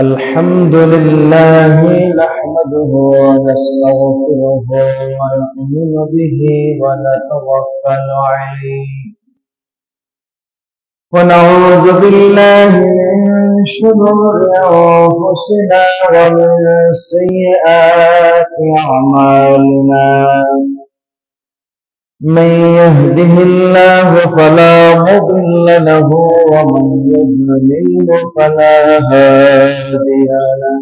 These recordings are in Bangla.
الحمد لله نحمده ونستغفره ونؤمن به ونتوكل عليه ونعوذ بالله من شرور أنفسنا ومن سيئات أعمالنا من يهده الله فلا مضل له ومن يضلل فلا هادي له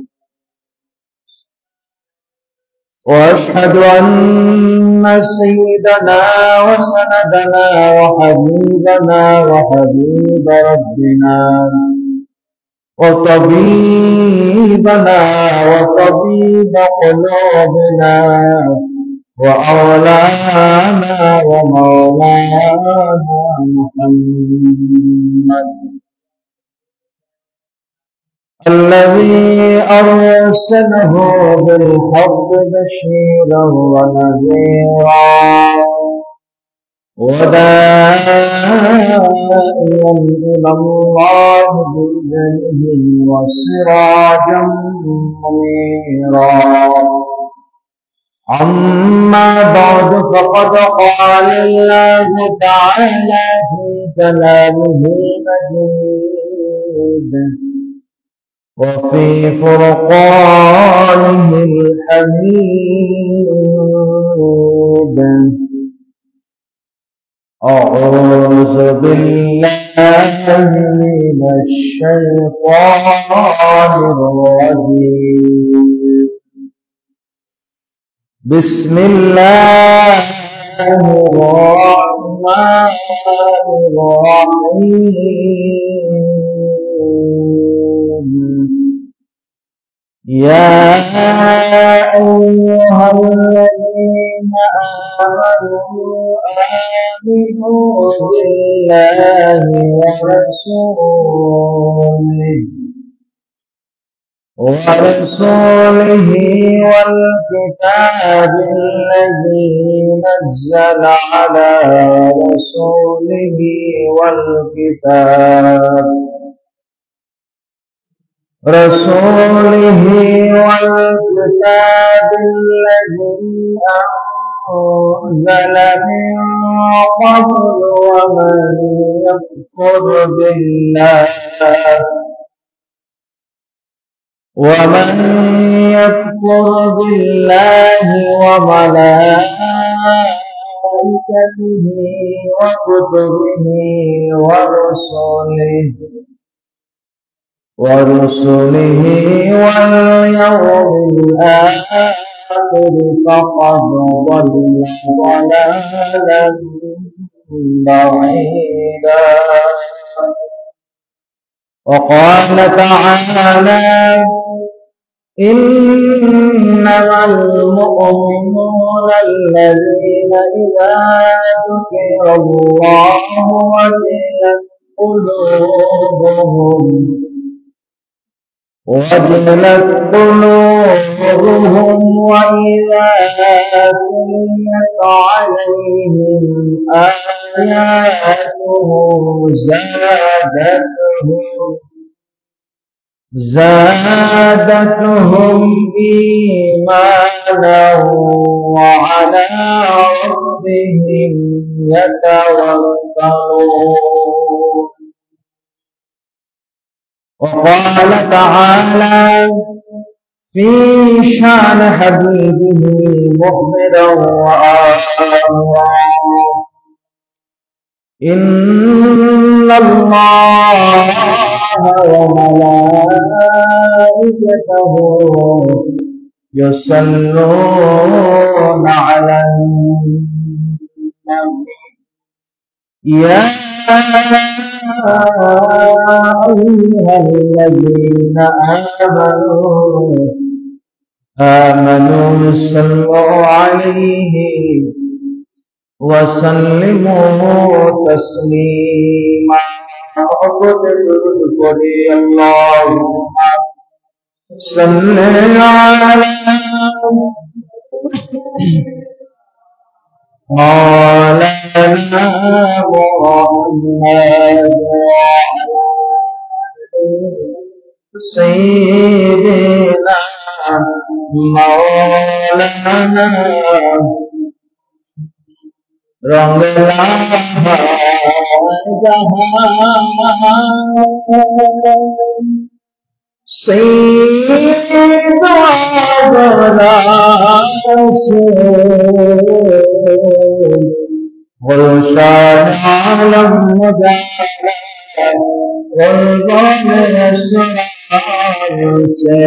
وأشهد أن سيدنا وسندنا وحبيبنا وحبيب ربنا وطبيبنا وطبيب قلوبنا وأولانا ومولانا محمد الذي أرسله بالحق بشيرا ونذيرا وداعيا إلى الله بإذنه وسراجا منيرا أما بعد فقد قال الله تعالى في كلامه المجيد وفي فرقانه الحميد أعوذ بالله من الشيطان الرجيم بسم الله الرحمن الرحيم يا أيها الذين آمنوا بالله ورسوله والكتاب الذي نزل على رسوله والكتاب الذي أنزل من قبل ومن يكفر بالله وملائكته وكتبه ورسله واليوم الآخر فقد ضل ضلالا بعيدا وقال تعالى إنما المؤمنون الذين إذا ذكر الله وجلت قلوبهم وإذا تليت عليهم آياته زادتهم إيمانا وعلى ربهم يتوكلون وقال تعالى في شان حبيبه مخبرا وآمرا إن الله وملائكته يصلون على النبي يا أيها الذين آمنوا صلوا عليه وسلموا تسليما اللهم صل على مولانا محمد سيدنا مولانا رنگلا جہاں سیدنا گلشن عالم مجالا غلغل اسرار سے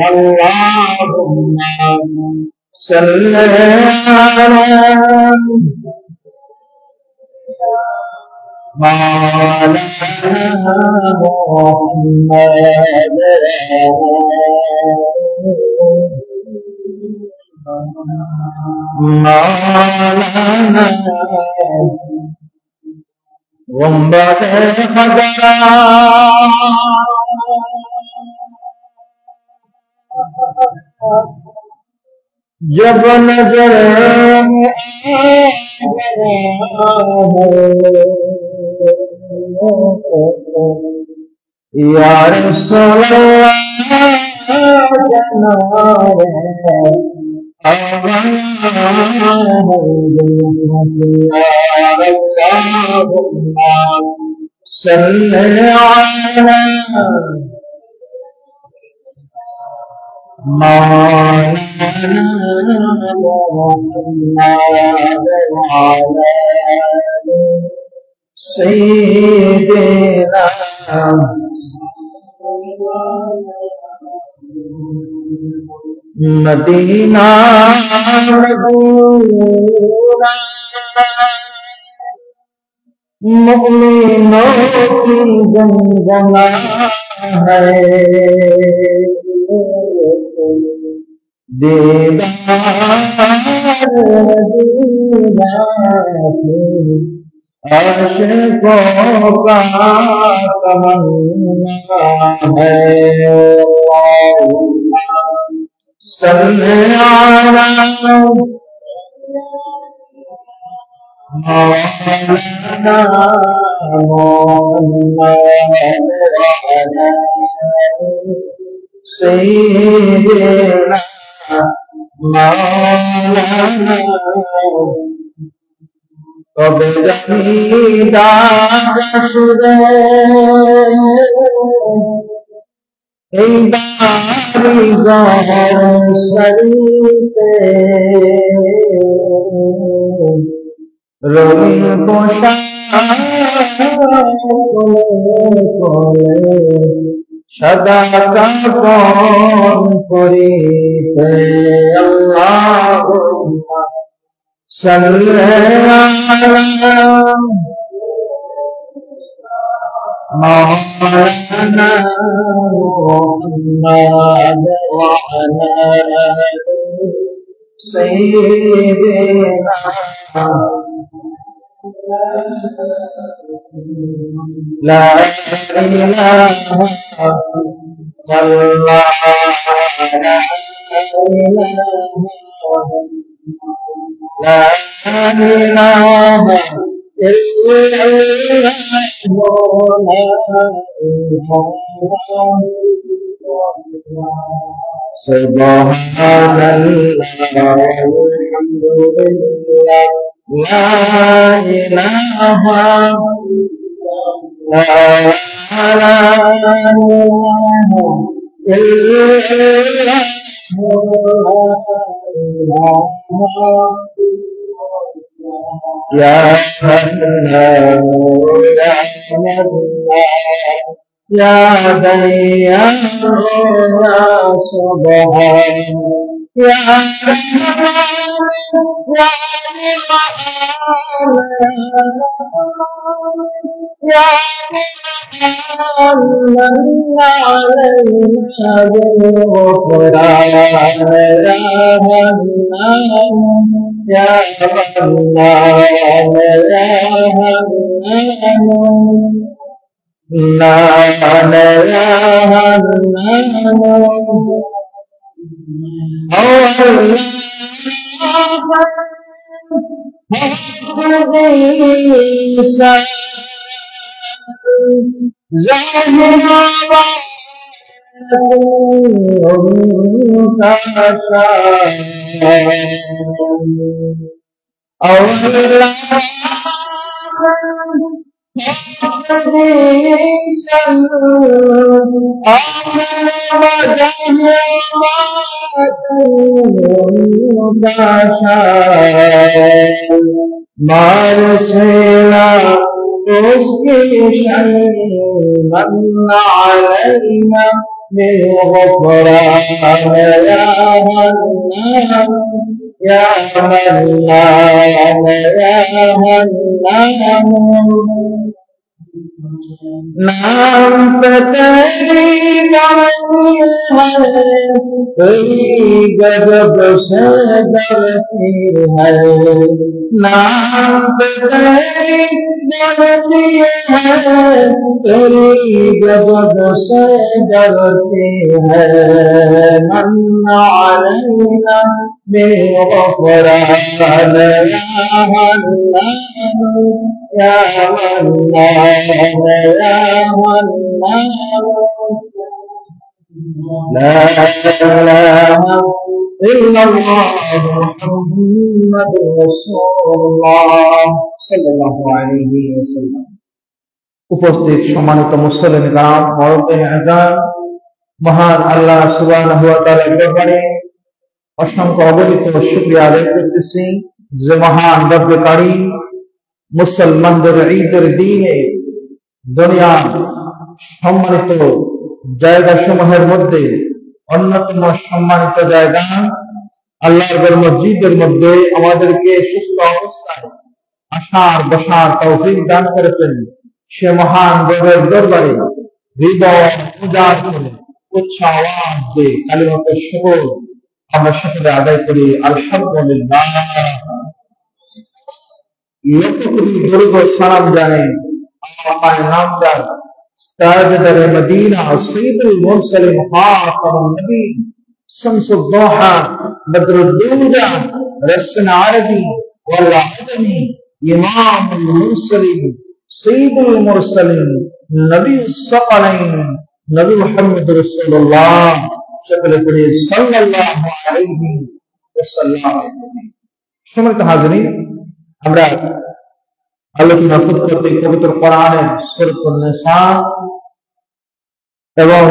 اللہم صلی علی مولانا مولانا غنبت خضرا جب نظر میں یا رسول صل على مولانا محمد وعلى سيدنا مدینہ مدینہ مؤمنوں کی گنگنا ہے دیدار مدینہ عاشقوں کا تمنا ہے صلی علی مولانا محمد وعلى سيدنا مولانا قبل شده ای باریگاه سریته روی گشای کله صدقه کن کریته اللهم صلی علی مولانا محمد وعلى سيدنا لا إله إلا الله لا إله إلا سبحان الله والحمد لله لا إله إلا يا الله يا يا ديان يا سبحان يا يا من علينا بالغفران يا منان يا منان يا منان لا إله إلا مرسلا उसकी शन मन अलैना بالغفران या हन्नान या मन्नान या हन्नान नाम पे तेरी गाती है तेरी गजब से डरती है नाम पे तेरी डरती है तेरी गजब से डरती है मन अलैना बिग़फ़रान या हन्नान या मन्नान या मन्नान ला इलाहा इल्लल्लाह मुहम्मदुर রাসূলুল্লাহ সাল্লাল্লাহু আলাইহি ওয়াসাল্লাম। উপস্থিত সম্মানিত মুসলিম গ্রাম মরদেন আযান, মহান আল্লাহ সুবহানাহু ওয়া তাআলার দরবারে অসংখ্য অগণিত শুকরিয়া আদায় করতেছি যে মহান রব্বে কারীম মুসলমানদের ঈদের দিনে দুনিয়ার সম্মানিত জায়গাসমূহের মধ্যে অন্যতম সম্মানিত জায়গা আল্লাহর মসজিদের মধ্যে আমাদেরকে সুস্থ অবস্থায় আসার বসার তৌফিক দান করেছেন। সে মহান রবের দরবারে হৃদয় উজাড় করে উচ্চ আওয়াজ দিয়ে কালিমাতুশ শুকর আমরা সকলে আদায় করি আলহামদুলিল্লাহ। লক্ষ কোটি দরুদ ও সালাম জানেন আমার নামদার তাজদার মদিনা সৈয়দুল মুরসালিন খাতামুন নবী শামসুদ দুহা বদরুদ দুজা রসন আরবি ওয়াল আদমি ইমামুল মুরসালিন সৈয়দুল মুরসালিন নবী সাকালাইন নবী মুহাম্মদ রাসূলুল্লাহ সকলে পড়ে সাল্লাল্লাহু আলাইহি ওয়াসাল্লাম। সম্মানিত হাজিরিন, আমরা আলোচনা করতে পবিত্র কোরআনের সূরাতুন নিসা এবং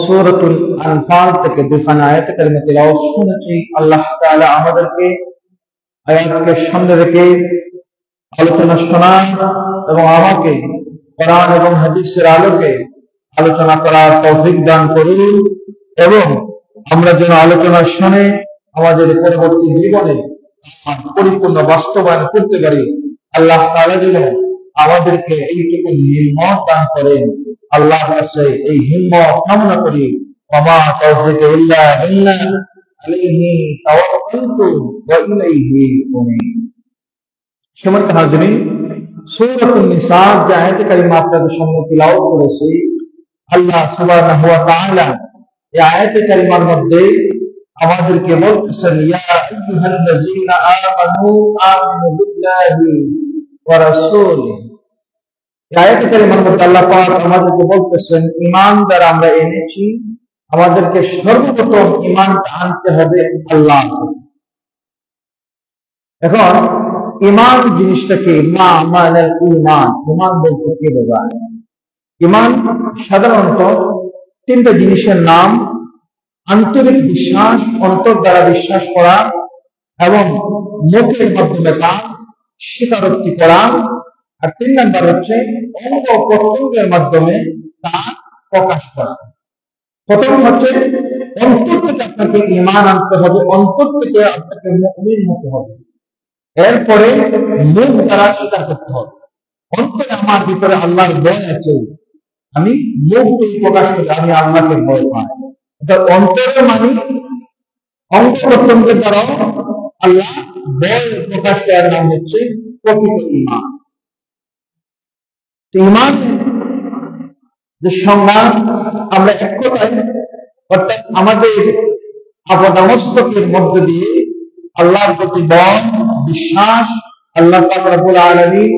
সূরাতুল আনফাল থেকে দুখানা আয়াত কারিমা তেলাওয়াত শুনেছি। আল্লাহ তাআলা আমাদেরকে আয়াতকে সামনে রেখে আলোচনা শোনান এবং আমাকে কোরআন এবং হাদিসের আলোকে আলোচনা করার তৌফিক দান করুন এবং আমরা যেন আলোচনা শুনে আমাদের পরবর্তী জীবনে পরিপূর্ণ বাস্তবায়ন করতে পারি। আল্লাহ তাআলা যেন আমাদেরকে এইটুকু হিম্মত দান করেন। আল্লাহর কাছে এই হিম্মত কামনা করি। ওয়া তাওফিক ইল্লা বিল্লাহ আলাইহি তাওয়াক্কালতু ওয়া ইলাইহি উনীব। সম্মানিত হাজিরিন, সূরাতুন নিসা যে আয়াত কারিমা আপনাদের সামনে তিলাওয়াত করেছি, আল্লাহ সুবহানাহু ওয়া তাআলা এই আয়াত কারিমার মধ্যে আমাদেরকে বলতেছেন ইয়া আইয়ুহাল্লাযীনা আমানু আমিনু বিল্লাহি ওয়া রাসূলিহি। এই আয়াত কারিমার মধ্যে আল্লাহ পাক আমাদেরকে বলতেছেন ঈমান যারা আমরা এনেছি আমাদেরকে সর্বপ্রথম ঈমান আনতে হবে আল্লাহর প্রতি। এখন ঈমান জিনিসটাকে মা মানাল ঈমান, ঈমান বলতে কি বোঝায়? ঈমান সাধারণত তিনটা জিনিসের নাম: আন্তরিক বিশ্বাস, অন্তর দ্বারা বিশ্বাস করা এবং মুখের মাধ্যমে তা স্বীকারোক্তি করা, আর তিন নাম্বার হচ্ছে অঙ্গ প্রত্যঙ্গের মাধ্যমে তা প্রকাশ করা। প্রথম হচ্ছে অন্তর থেকে আপনাকে ঈমান আনতে হবে, অন্তর থেকে আপনাকে মুমিন হতে হবে। এরপরে মুখ দ্বারা স্বীকার করতে হবে অন্তরে আমার ভিতরে আল্লাহর ভয় আছে, আমি মুখ দিয়ে প্রকাশ করি আমি আল্লাহকে ভয় পাই। অন্তরে মানে অঙ্গ প্রত্যঙ্গের দ্বারা আল্লাহ ভয় প্রকাশ করার নাম হচ্ছে প্রকৃত ঈমান। ঈমান যে সংজ্ঞা আমরা এক কথায় অর্থাৎ আমাদের আপাদমস্তকের মধ্য দিয়ে আল্লাহর প্রতি ভয়, বিশ্বাস, আল্লাহ পাক রব্বুল আলামিন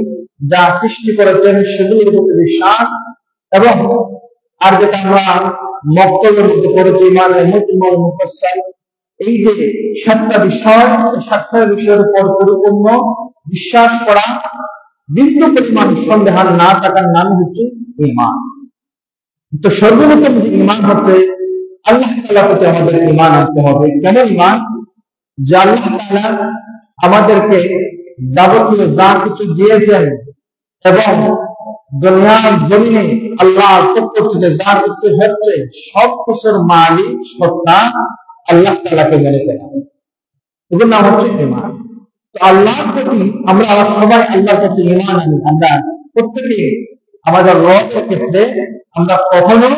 যা সৃষ্টি করেছেন সেগুলোর প্রতি বিশ্বাস এবং আর যেটা আমরা মক্তবের মধ্যে পড়েছি ইমানের মুতমাল মুফাসসাল, এই যে 7টা বিষয়, এই 7টা বিষয়ের উপর পরিপূর্ণ বিশ্বাস করা, বিন্দু পরিমাণ সন্দেহ না থাকার নাম হচ্ছে ঈমান। তো সর্বপ্রথম যে ঈমান হচ্ছে আল্লাহ তাআলার প্রতি আমাদের ঈমান আনতে হবে। কেমন ঈমান? যে আল্লাহ তাআলা আমাদেরকে যাবতীয় যা কিছু দিয়েছেন এবং দুনিয়ার জমিনে আল্লাহর পক্ষ থেকে যা কিছু হচ্ছে সব কিছুর মালিক সত্তা আল্লাহ তাআলাকে মেনে করা, এগুলোর নাম হচ্ছে ঈমান। তো আল্লাহর প্রতি আমরা সবাই আল্লাহর প্রতি ঈমান আনি। আমরা প্রত্যেকে আমাদের রবের ক্ষেত্রে আমরা কখনো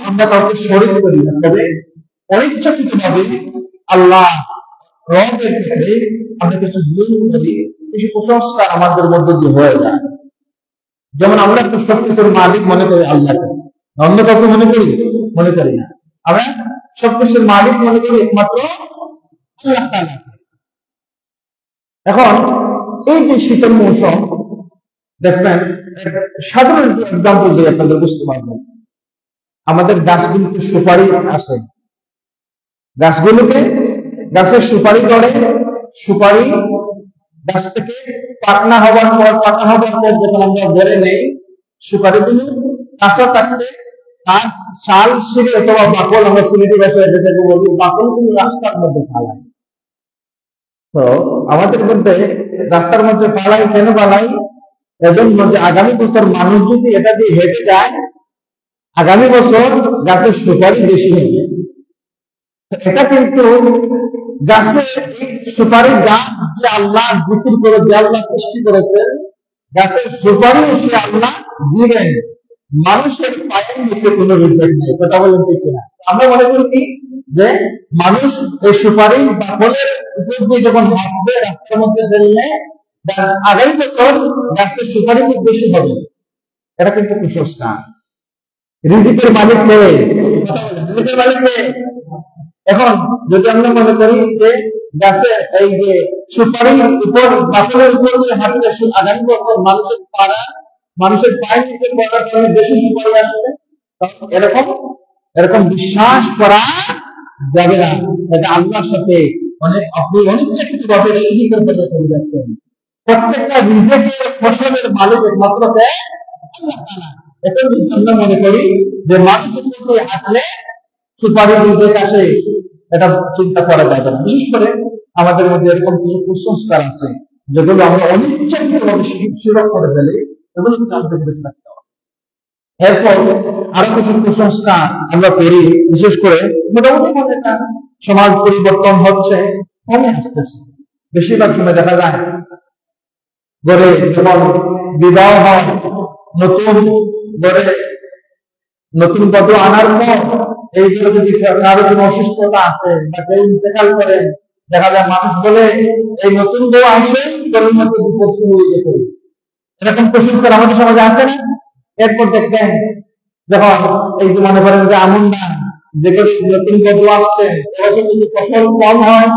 আমরা কাউকে শরীক করি না, তবে অনিচ্ছাকৃতভাবে আল্লাহ রবের ক্ষেত্রে আমরা কিছু ভুল করি, কিছু কুসংস্কার আমাদের মধ্যে দিয়ে হয়ে যায়। যেমন আমরা তো সবকিছুর মালিক মনে করি আল্লাহকে, অন্য কাউকে মনে করি না। আমরা সবকিছুর মালিক মনে করি একমাত্র আল্লাহ তাআলাকে। এখন এই যে শীতের মৌসুম, দেখবেন সাধারণ এক্সাম্পল দিয়ে আপনাদের বুঝতে পারবেন। আমাদের গাছগুলোতে সুপারি আসে, গাছের সুপারি ধরে, সুপারি গাছ থেকে পাকা হবার পর যখন আমরা ধরে নেই, সুপারিগুলো কাঁচা থাকতে তার ছাল ছিঁড়ে অথবা বাকল, আমরা সিলেটি ভাষায় যেটাকে বলি, বাকলগুলো রাস্তার মধ্যে ফালাই। তো আমাদের মধ্যে রাস্তার মধ্যে পালাই, কেন পালাই? এজন্য যে আগামী বছর মানুষ যদি এটা দিয়ে হেঁটে যায়, আগামী বছর গাছের সুপারি বেশি হবে। এটা কিন্তু গাছের সুপারি গাছ যে আল্লাহ বিক্রি করে, যে আল্লাহ সৃষ্টি করেছেন, গাছের সুপারি সে আল্লাহ দিবেন। মানুষের পায়ের নিচে কোনো রিজেক্ট নেই, কথা বলেন ঠিক কিনা? আমরা মনে করি কি যে মানুষ এই সুপারি বা ফলের উপর দিয়ে যখন হাঁটবে, রাস্তার মধ্যে ফেললে আগামী বছর গাছের সুপারি খুব বেশি হবে। এটা কিন্তু কুসংস্কার। রিজিকের মালিক কে? রিজিকের মালিক কে? এখন যদি আমরা মনে করি যে গাছের এই যে সুপারির উপর, বাকলের উপর দিয়ে হাঁটলে আগামী বছর মানুষের পায়ের নিচে পড়ার কারণে বেশি সুপারি আসবে, এরকম বিশ্বাস করা যাবে না। এটা আল্লাহর সাথে আপনি অনিচ্ছাকৃতভাবে শিরকের পথে চলে যাচ্ছেন। প্রত্যেকটা রিজিকের ফসলের মালিক একমাত্র কে? আল্লাহ তাআলা। এখন যদি আমরা মনে করি যে মানুষের মধ্যে হাঁটলে সুপারি রিজিক আসে, এটা চিন্তা করা যাবে না। বিশেষ করে আমাদের মধ্যে এরকম কিছু কুসংস্কার আছে যেগুলো আমরা অনিচ্ছাকৃতভাবে শিরক করে ফেলি, এগুলো কিন্তু আমাদের বিরত রাখতে হবে। এরপর আরো কিছু কুসংস্কার আমরা করি, বিশেষ করে মোটামুটি একটা সমাজ পরিবর্তন হচ্ছে, কমে আসতেছে। বেশিরভাগ সময় দেখা যায় ঘরে যখন বিবাহ হয়, নতুন বধূ আনার পর এইগুলো যদি কারো কোনো অসুস্থতা আছে বা কেউ ইন্তেকাল করেন, দেখা যায় মানুষ বলে এই নতুন বউ আসে, ঘরের মধ্যে বিপদ শুরু হয়ে গেছে। এরকম কুসংস্কার আমাদের সমাজে আছে না? এরপর দেখবেন যখন এই যে মনে করেন যে আমন ধান, যেগুলো নতুন বধূ আসছেন, এবছর যদি ফসল কম হয়,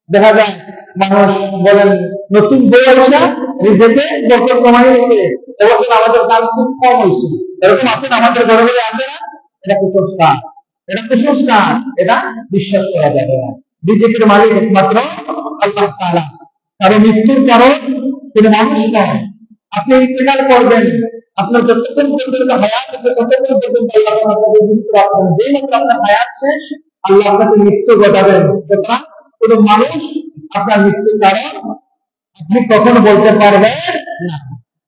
দেখা যায় মানুষ বলেন নতুন বউ আসা রিজিকে বরকত কমাই হয়েছে, এবছর আমাদের দাম খুব কম হয়েছে। এরকম আসেন আমাদের ঘরে ঘরে আসে না? এটা কুসংস্কার, এটা বিশ্বাস করা যাবে না। রিজিকের মালিক একমাত্র আল্লাহ তাআলা। কারণ মৃত্যুর কারণ তিনি মানুষ নয়। আপনি ইন্তেকাল করবেন, আপনার যতক্ষণ পর্যন্ত হায়াত আছে ততক্ষণ পর্যন্ত আল্লাহ আপনাকে জীবিত রাখবেন। যেই মাত্র আপনার হায়াত শেষ, আল্লাহ আপনাকে মৃত্যু ঘটাবেন। সুতরাং কোন মানুষ আপনার মৃত্যুর কারণ আপনি কখনো বলতে পারবেন না।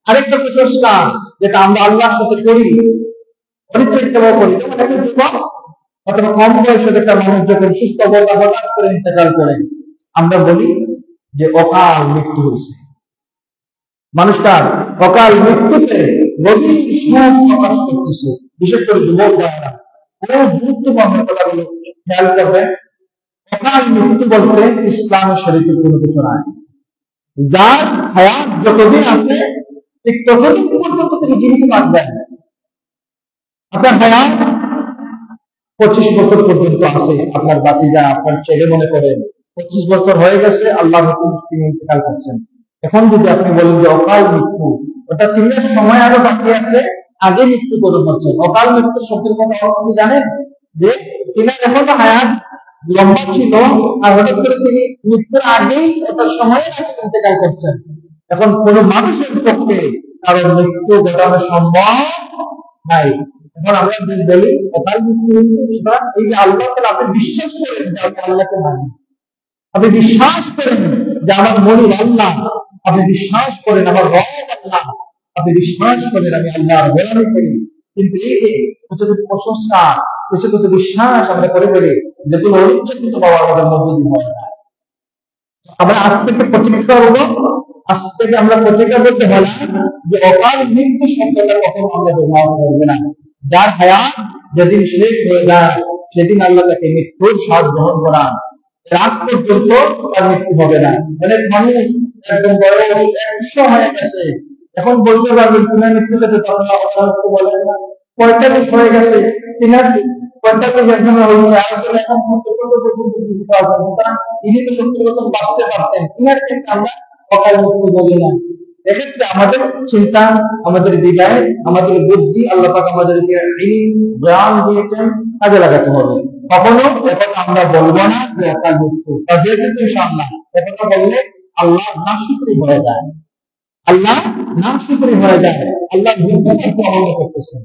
আরেকটা কুসংস্কার যেটা আমরা আল্লাহর সাথে করি, অনিচ্ছাকৃতভাবে করি, যেমন একটা যুবক অথবা কম বয়সের একটা মানুষ যখন সুস্থ অবস্থা হঠাৎ করে ইন্তেকাল করেন, আমরা বলি যে অকাল মৃত্যু হয়েছে। মানুষটার অকাল মৃত্যুতে গভীর শোক প্রকাশ করতেছে। বিশেষ করে যুবক ভাইরা খুব গুরুত্বপূর্ণ কথাগুলো খেয়াল করবেন। অকাল মৃত্যু বলতে ইসলামের শরীয়তের কোনো কিছু নাই। যার হায়াত যতদিন আছে ঠিক ততদিন পর্যন্ত তিনি জীবিত থাকবেন। আপনার হায়াত 25 বছর পর্যন্ত আছে, আপনার বাতিজা, আপনার ছেলে মনে করেন 25 বছর হয়ে গেছে, আল্লাহর হুকুম তিনি ইন্তেকাল করছেন। এখন যদি আপনি বলেন যে অকাল মৃত্যু, ওটা 3 সময় আরো বাকি আছে, আগে মৃত্যুবরণ করছেন। অকাল মৃত্যু শব্দের কথা আপনি জানেন যে তিনি এখন হায়াত লম্বা ছিল, আর হঠাৎ করে তিনি মৃত্যুর আগেই তার সময়ের আগে ইন্তেকাল করছেন। এখন কোন মানুষের পক্ষে কারণ মৃত্যু ঘটানো সম্ভব নাই। এখন আমরা যদি বলি অকাল মৃত্যু হয়েছে, সুতরাং এই যে আল্লাহ তাআলা, আপনি বিশ্বাস করেন যে আমি আল্লাহকে মানি, আপনি বিশ্বাস করেন যে আমার মনির আল্লাহ, আপনি বিশ্বাস করেন আমার রব আল্লাহ, আপনি বিশ্বাস করেন আমি আল্লাহর গোলামি করি, কিন্তু এই যে কিছু কিছু কুসংস্কার, কিছু কিছু বিশ্বাস আমরা করে বলি যেগুলো অনিচ্ছাকৃত পাওয়া আমাদের মধ্যে দিয়ে হয় না। আমরা আজ থেকে প্রতিজ্ঞা হবো, আজ থেকে আমরা প্রতিজ্ঞাবদ্ধ হলাম যে অকাল মৃত্যু শব্দটা কখনো আমরা ব্যবহার করবো না। যার হায়াত যেদিন শেষ হয়ে যায় সেদিন আল্লাহ তাকে মৃত্যুর স্বাদ গ্রহণ করান, রাত পর্যন্ত তার মৃত্যু হবে না। অনেক মানুষ একদম বয়স 100 হয়ে গেছে, এখন বলতে পারবেন তিনার মৃত্যু সাথে আপনারা অসাধ্য বলেন না। 45 হয়ে গেছে, তিনার 45 এখন হয়েছে, আর এখন 70 পর্যন্ত জীবিত আছেন, সুতরাং তিনি তো 70 বছর বাঁচতে পারতেন, তিনার ক্ষেত্রে আমরা অকাল মৃত্যু বলি না। এক্ষেত্রে আমাদের চিন্তা, আমাদের বিদায়, আমাদের বুদ্ধি আল্লাহ পাক আমাদেরকে জ্ঞান দিয়েছেন, কাজে লাগাতে হবে। কখনো এখন আমরা বলবো না যে অকাল মৃত্যু, যেহেতু ইনশাআল্লাহ এখন বললে আল্লাহ নাশুকরি হয়ে যায়, আল্লাহ নাশুকরি হয়ে যায়, আল্লাহ বুদ্ধিকে অমান্য করতেছেন।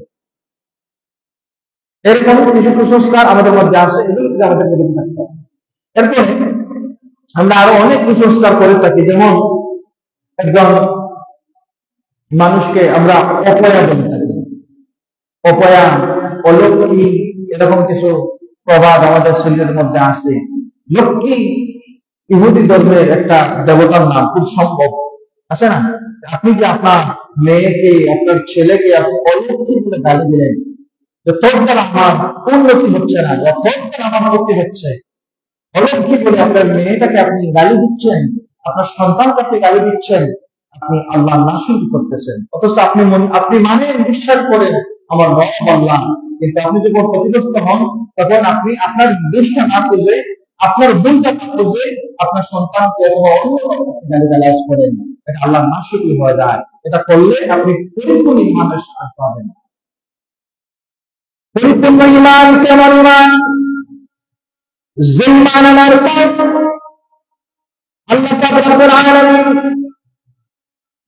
এরকম কিছু কুসংস্কার আমাদের মধ্যে আছে, এগুলো থেকে আমাদের বিরত থাকতে হবে। এরপরে আমরা আরো অনেক কুসংস্কার করে থাকি, যেমন একজন মানুষকে আমরা অপয়া বলে থাকি, অপয়া, অলক্ষ্মী, এরকম কিছু প্রবাদ আমাদের শরীরের মধ্যে আছে। লক্ষ্মী ইহুদি ধর্মের একটা দেবতার নাম, খুব সম্ভব আছে না? আপনি যে আপনার মেয়েকে, আপনার ছেলেকে আপনি অলক্ষ্মী বলে গালি দিলেন, যে তোর দ্বারা আমার উন্নতি হচ্ছে না, তোর দ্বারা আমার ক্ষতি হচ্ছে, অলক্ষ্মী বলে আপনার মেয়েটাকে আপনি গালি দিচ্ছেন, আপনার সন্তানকে আপনি গালি দিচ্ছেন, আপনি আল্লাহ নাশুকরি করতেছেন। অথচ আপনি মানেন, বিশ্বাস করেন আমার রব আল্লাহ, কিন্তু আপনি যখন ক্ষতিগ্রস্ত হন তখন আপনি আপনার দোষটা না খুঁজে, আপনার ভুলটা না খুঁজে আপনার সন্তানকে অথবা অন্য কাউকে গালিগালাজ করেন, এটা আল্লাহ নাশুকরি হয়ে যায়। এটা করলে আপনি পরিপূর্ণ ইমানের স্বাদ পাবেন। পরিপূর্ণ ইমান কেমন ইমান? যে ইমান আনার পর আল্লাহ পাক রব্বুল আলামিন,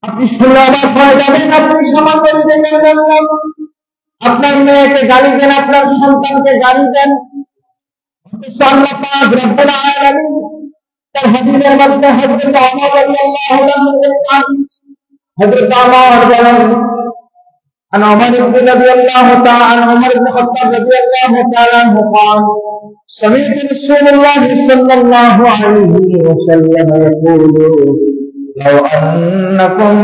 আপনি শুনে অবাক হয়ে যাবেন, আপনি সামান্য দেখে জানলাম আপনার মেয়েকে গালি দেন, আপনার সন্তানকে গালি দেন, আল্লাহ পাক রব্বুল আলামিন তার হাদিসের মধ্যে হযরত ওমর রাদিয়াল্লাহু আনহু হযরত ওমর বলেন, عن عمر رضي الله تعالى عن عمر بن الخطاب رضي الله تعالى عنه قال سمعت رسول الله صلى الله عليه وسلم يقول لو أنكم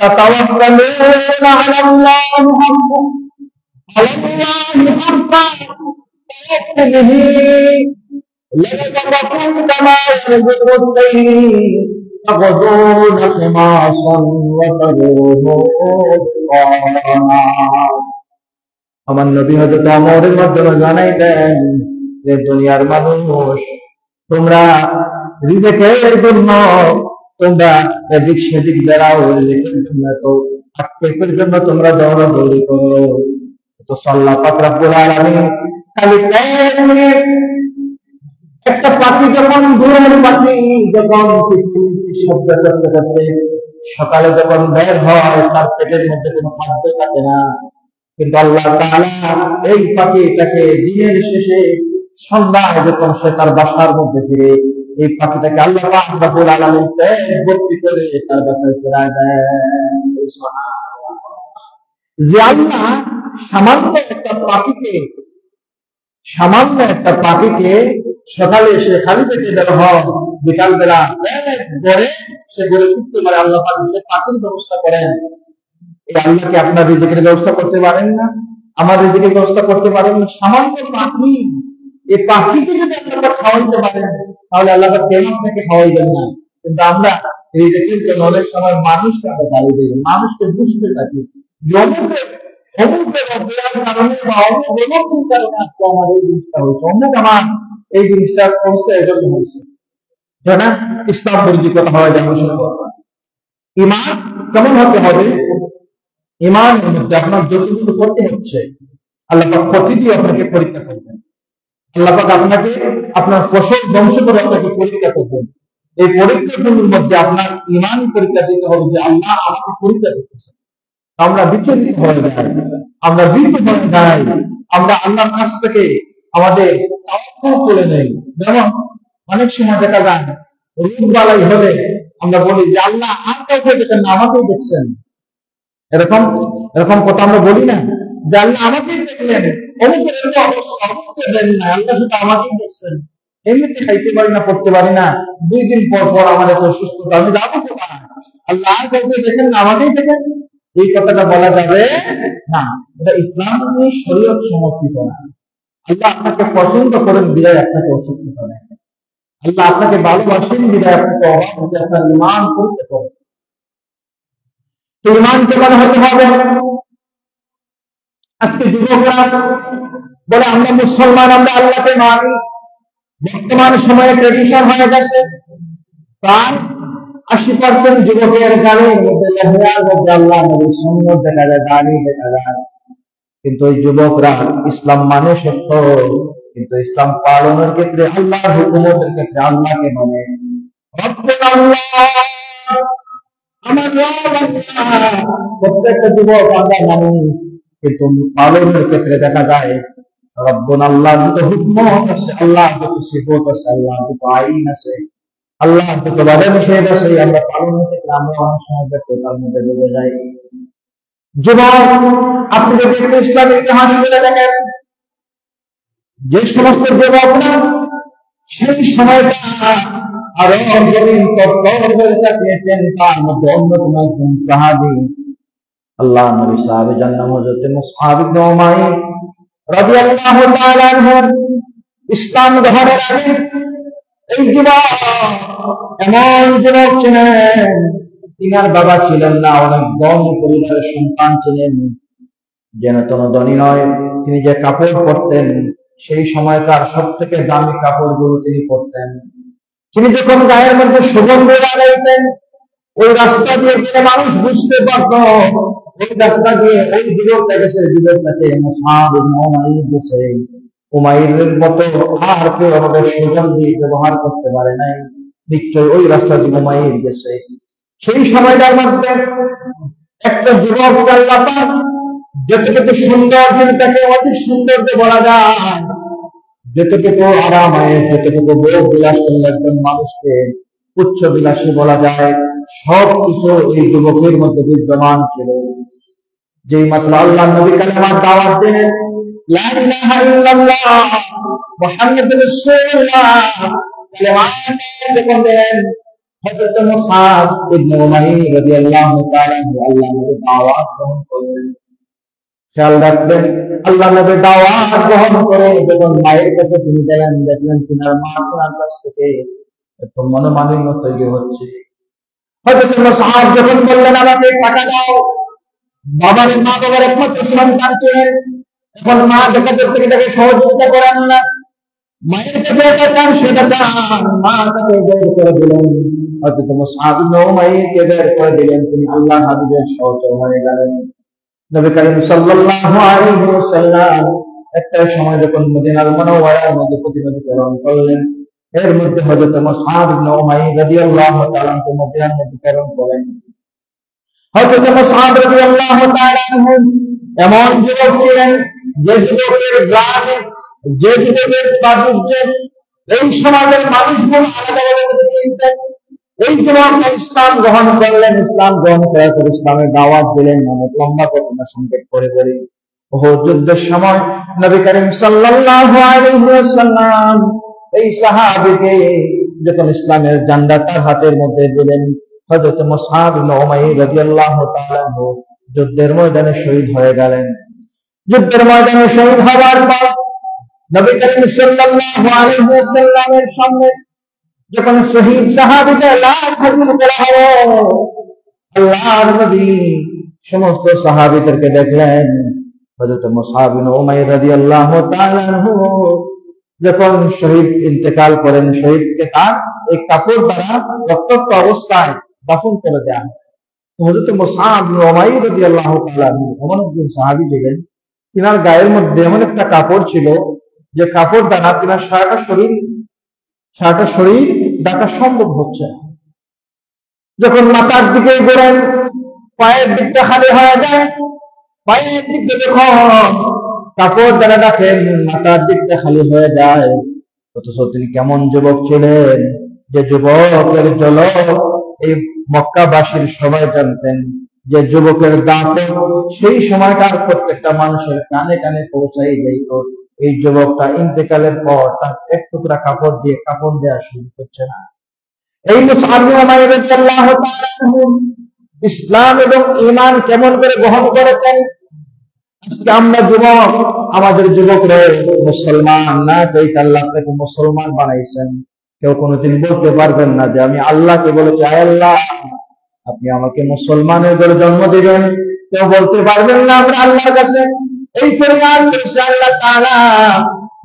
تتوكلون على الله حقا توكله لرزقكم كما يرزق الطير تغدون خماصا وتروح بطانا। আমার নবী হযরত ওমরের মাধ্যমে জানাই দেন যে দুনিয়ার মানুষ, তোমরা রিজিকের জন্য তোমরা এদিক সেদিক বেড়াও, রিজিকের জন্য তো আত্মীয়ের জন্য তোমরা দৌড়াদৌড়ি করো, তো আল্লাহ পাক রব্বুল আলামিন খালি একটা পাখি যখন, দূরের পাখি যখন পৃথিবীতে শব্দ করতে করতে সকালে যখন বের হয়, তার পেটের মধ্যে কোনো খাদ্য থাকে না, কিন্তু আল্লাহ তাআলা এই পাখিটাকে দিনের শেষে সন্ধ্যায় যখন সে তার বাসার মধ্যে ফিরে, এই পাখিটাকে আল্লাহ পাক রব্বুল আলামিন পেট ভর্তি করে তার বাসায় ফেরায় দেন। যে আল্লাহ সামান্য একটা পাখিকে সকালে এসে খালি পেটে বের হয়, বিকাল বেলা গড়ে সে গড়ে ফিরতে পারে, আল্লাহ পাক সে পাখির ব্যবস্থা করেন। এই আল্লাহকে আপনার রিজিকের ব্যবস্থা করতে পারেন না? আমার রিজিকের ব্যবস্থা করতে পারেন না? সামান্য পাখি, এই পাখিকে যদি আল্লাহ খাওয়াইতে পারেন তাহলে আল্লাহ কেন আপনাকে খাওয়াইবেন না? কিন্তু আমরা রিজিকের জন্য অনেক সময় মানুষকে আমরা গালি দিই, মানুষকে দুষতে থাকি, অমুকের অপরাধ কারণে বা অমুকের কারণে আজকে আমার এই জিনিসটা হয়েছে, অমুক আমার এই জিনিসটা করছে, এজন্য হয়েছে, না? ইসলাম পরিচিত হয় যে মানুষের ইমান কেমন হতে হবে? ইমানের মধ্যে আপনার যতটুকু ক্ষতি হচ্ছে, আল্লাহ পাক ক্ষতি দিয়ে আপনাকে পরীক্ষা করবেন। আল্লাহ পাক আপনাকে আপনার ফসল ধ্বংস করে আপনাকে পরীক্ষা করবেন। এই পরীক্ষাগুলোর মধ্যে আপনার ইমান পরীক্ষা দিতে হবে যে আল্লাহ আমাকে পরীক্ষা করতেছেন। আমরা বিচলিত হয়ে যাই, আমরা ভীত হয়ে যাই, আমরা আল্লাহর কাছ থেকে আমাদের তাওয়াক্কুল করে নেই। যেমন অনেক সময় দেখা যায় রোগ বালাই হলে আমরা বলি যে আল্লাহ আর কাউকে দেখেন না, আমাকেই দেখছেন। এরকম এরকম কথা আমরা বলি না যে আল্লাহ আমাকেই দেখলেন, অমুকের এত অবস্থা, অমুককে দেন না, আল্লাহ শুধু আমাকেই দেখছেন। এমনিতে খাইতে পারি না, পড়তে পারি না, 2 দিন পর পর আমার এত অসুস্থতা, আমি যাবো কোথায়? আল্লাহ আর কাউকে দেখেন না, আমাকেই দেখেন। এই কথাটা বলা যাবে না, এটা ইসলামী শরীয়ত সমর্থিত না। আল্লাহ আপনাকে পছন্দ করেন বিদায় আপনাকে অসুস্থ করেন, আল্লাহ আপনাকে ভালোবাসেন বিদায় আপনাকে অভাব হতে আপনার ইমান পরীক্ষা করেন। তো ইমান কেমন হতে হবে? আজকে যুবকরা বলে আমরা মুসলমান, আমরা আল্লাহকে মানি। বর্তমান সময়ে ট্রেডিশন হয়ে গেছে, প্রায় 80% যুবকের গানের মধ্যে লেহেরার মধ্যে আল্লাহ নবীর সুন্নাত দেখা যায়, দাড়ি দেখা যায়। কিন্তু ওই যুবকরা ইসলাম মানে সত্য, কিন্তু ইসলাম পালনের ক্ষেত্রে, আল্লাহর হুকুমতের ক্ষেত্রে আল্লাহকে মানে। রব্বুল আল্লাহ, আমার রব আল্লাহ, প্রত্যেকটা যুবক আমরা মানি, কিন্তু পালনের ক্ষেত্রে দেখা যায় রব্বুল আল্লাহ যত হুকুমত আছে, আল্লাহ যত সিফত আছে, আল্লাহ যত আইন আছে, আল্লাহ যত বাধা নিষেধ আছে, আমরা পালনের ক্ষেত্রে আমরা অনেক সময় তার মধ্যে ডুবে যাই। যুবক, আপনি যদি একটু ইসলামের ইতিহাস বলে দেখেন, যে সমস্ত যুবকরা সেই সময়টা আরো জমিন তৎপর কাটিয়েছেন, তার মধ্যে অন্যতম একজন সাহাবী, আল্লাহ নবী সাহাবী, যার নাম হযরত মুসআব ইবনে উমাইর রাদিয়াল্লাহু তাআলা আনহু। ইসলাম গ্রহণের আগে এই যুবক এমন যুবক ছিলেন, তিনার বাবা ছিলেন না, অনেক ধনী পরিবারের সন্তান ছিলেন, যেন তেন ধনী নয়। তিনি যে কাপড় পরতেন, সেই সময়কার সব থেকে দামি কাপড়গুলো তিনি পরতেন। তিনি যখন গায়ের মধ্যে সুগন্ধ লাগাইতেন, ওই রাস্তা দিয়ে গেলে মানুষ বুঝতে পারত ওই রাস্তা দিয়ে ওই যুবকটা গেছে, যুবকটাকে মুসআব ইবনে উমাইর গেছে। উমাইরের মতো আর কেউ আমাদের সুগন্ধি ব্যবহার করতে পারে নাই, নিশ্চয় ওই রাস্তা দিয়ে উমাইর গেছে। সেই সময়টার মধ্যে একটা যুবক আল্লাহ পাক যতটুকু সুন্দর, তাকে অধিক সৌন্দর্য বলা যায়, যতটুকু আরামায়ের, যতটুকু ভোগ বিলাস করলে একজন মানুষকে উচ্চ বিলাসী বলা যায়, সব কিছু এই যুবকের মধ্যে বিদ্যমান ছিল। যেই মাত্র আল্লাহ নবী কালেমার দাওয়াত দিলেন, লা ইলাহা ইল্লাল্লাহ মুহাম্মাদুর রাসূলুল্লাহ, কালেমা যখন দিলেন, হযরত মুসআব ইবনে উমাইর রাদিয়াল্লাহু তাআলা আল্লাহ নবীর দাওয়াত গ্রহণ করলেন। খেয়াল রাখবেন, আল্লাহ নবী দাওয়াত গ্রহণ করে যখন মায়ের কাছে তিনি গেলেন, দেখলেন তিনার মা তিনার কাছ থেকে একটু মনোমালিন্য তৈরি হচ্ছে। হযরত মুসআব যখন বললেন আমাকে টাকা দাও, মা বাবার একমাত্র সন্তান ছিলেন, এখন মা দেখা যাচ্ছে তাকে সহযোগিতা করেন না, মায়ের কাছে এটা চান সেটা চান, মা তাকে বের করে দিলেন। হযরত মুসআব ইবনে উমাইরকে বের করে দিলেন, তিনি আল্লাহর হাবিবের সহচর হয়ে গেলেন। নবী করিম সাল্লাল্লাহু আলাইহি ওয়াসাল্লাম একটা সময় যখন মদিনার মুনাওয়ারার মধ্যে প্রতিনিধি প্রেরণ করলেন, এর মধ্যে হযরত মুসআব ইবনে উমাইর রাদিয়াল্লাহু তাআলা কে মদিনার মধ্যে প্রেরণ করেন। হযরত মুসআব রাদিয়াল্লাহু তাআলা এমন যুবক ছিলেন, যে যুবকের গ্রামে, যে যুবকের প্রাচুর্যে এই সমাজের মানুষগুলো আলাদাভাবে চিনতেন। এই যুবক ইসলাম গ্রহণ করলেন, ইসলাম গ্রহণ করার পর ইসলামের দাওয়াত দিলেন। অনেক লম্বা ঘটনা সংক্ষেপ করে বলি, উহুদ যুদ্ধের সময় নবী করিম সাল্লাল্লাহু আলাইহি ওয়াসাল্লাম এই সাহাবীকে যখন ইসলামের ঝান্ডা তার হাতের মধ্যে দিলেন, হযরত মুসআব ইবনে উমাইর রাদিয়াল্লাহু তাআলা যুদ্ধের ময়দানে শহীদ হয়ে গেলেন। যুদ্ধের ময়দানে শহীদ হওয়ার পর নবী করিম সাল্লাল্লাহু আলাইহি ওয়াসাল্লামের সামনে যখন শহীদ সাহাবীদের লাশ হাজির করা হলো, আল্লাহর নবী সমস্ত সাহাবীদেরকে দেখলেন। হযরত মুসআব ইবনে উমাইর রাদিয়াল্লাহু তাআলা আনহু যখন শহীদ ইন্তেকাল করেন, শহীদকে তার এই কাপড় দ্বারা রক্তাক্ত অবস্থায় দাফন করে দেওয়া হয়। হযরত মুসআব ইবনে উমাইর রাদিয়াল্লাহু তাআলা এমন একজন সাহাবী ছিলেন, তিনার গায়ের মধ্যে এমন একটা কাপড় ছিল যে কাপড় দ্বারা তিনার সারাটা শরীর ঢাকা সম্ভব হচ্ছে না। যখন মাথার দিকে ঘোরেন পায়ের দিকটা খালি হয়ে যায়, পায়ের দিকটা যখন কাপড় দ্বারা ডাকেন মাথার দিকটা খালি হয়ে যায়। অথচ তিনি কেমন যুবক ছিলেন, যে যুবকের ঝলক এই মক্কাবাসীর সবাই জানতেন, যে যুবকের দাঁত সেই সময়কার প্রত্যেকটা মানুষের কানে কানে পৌঁছাই যাইত। এই যুবকটা ইন্তেকালের পর তার এক টুকরা কাপড় দিয়ে কাপড় দেওয়া শুরু করছে না। এই মুসআব ইবনে উমাইর রাদিয়াল্লাহু তাআলা ইসলাম এবং ঈমান কেমন করে গ্রহণ করেছেন। আজকে আমরা যুবক, আমাদের যুবকরা মুসলমান না চাইতে আল্লাহ আপনাকে মুসলমান বানাইছেন। কেউ কোনোদিন বলতে পারবেন না যে আমি আল্লাহকে বলেছি আয় আল্লাহ আপনি আমাকে মুসলমানের ঘরে জন্ম দিবেন। কেউ বলতে পারবেন না আমরা আল্লাহর কাছে এই ফরিয়াদ করছি আল্লাহ তাআলা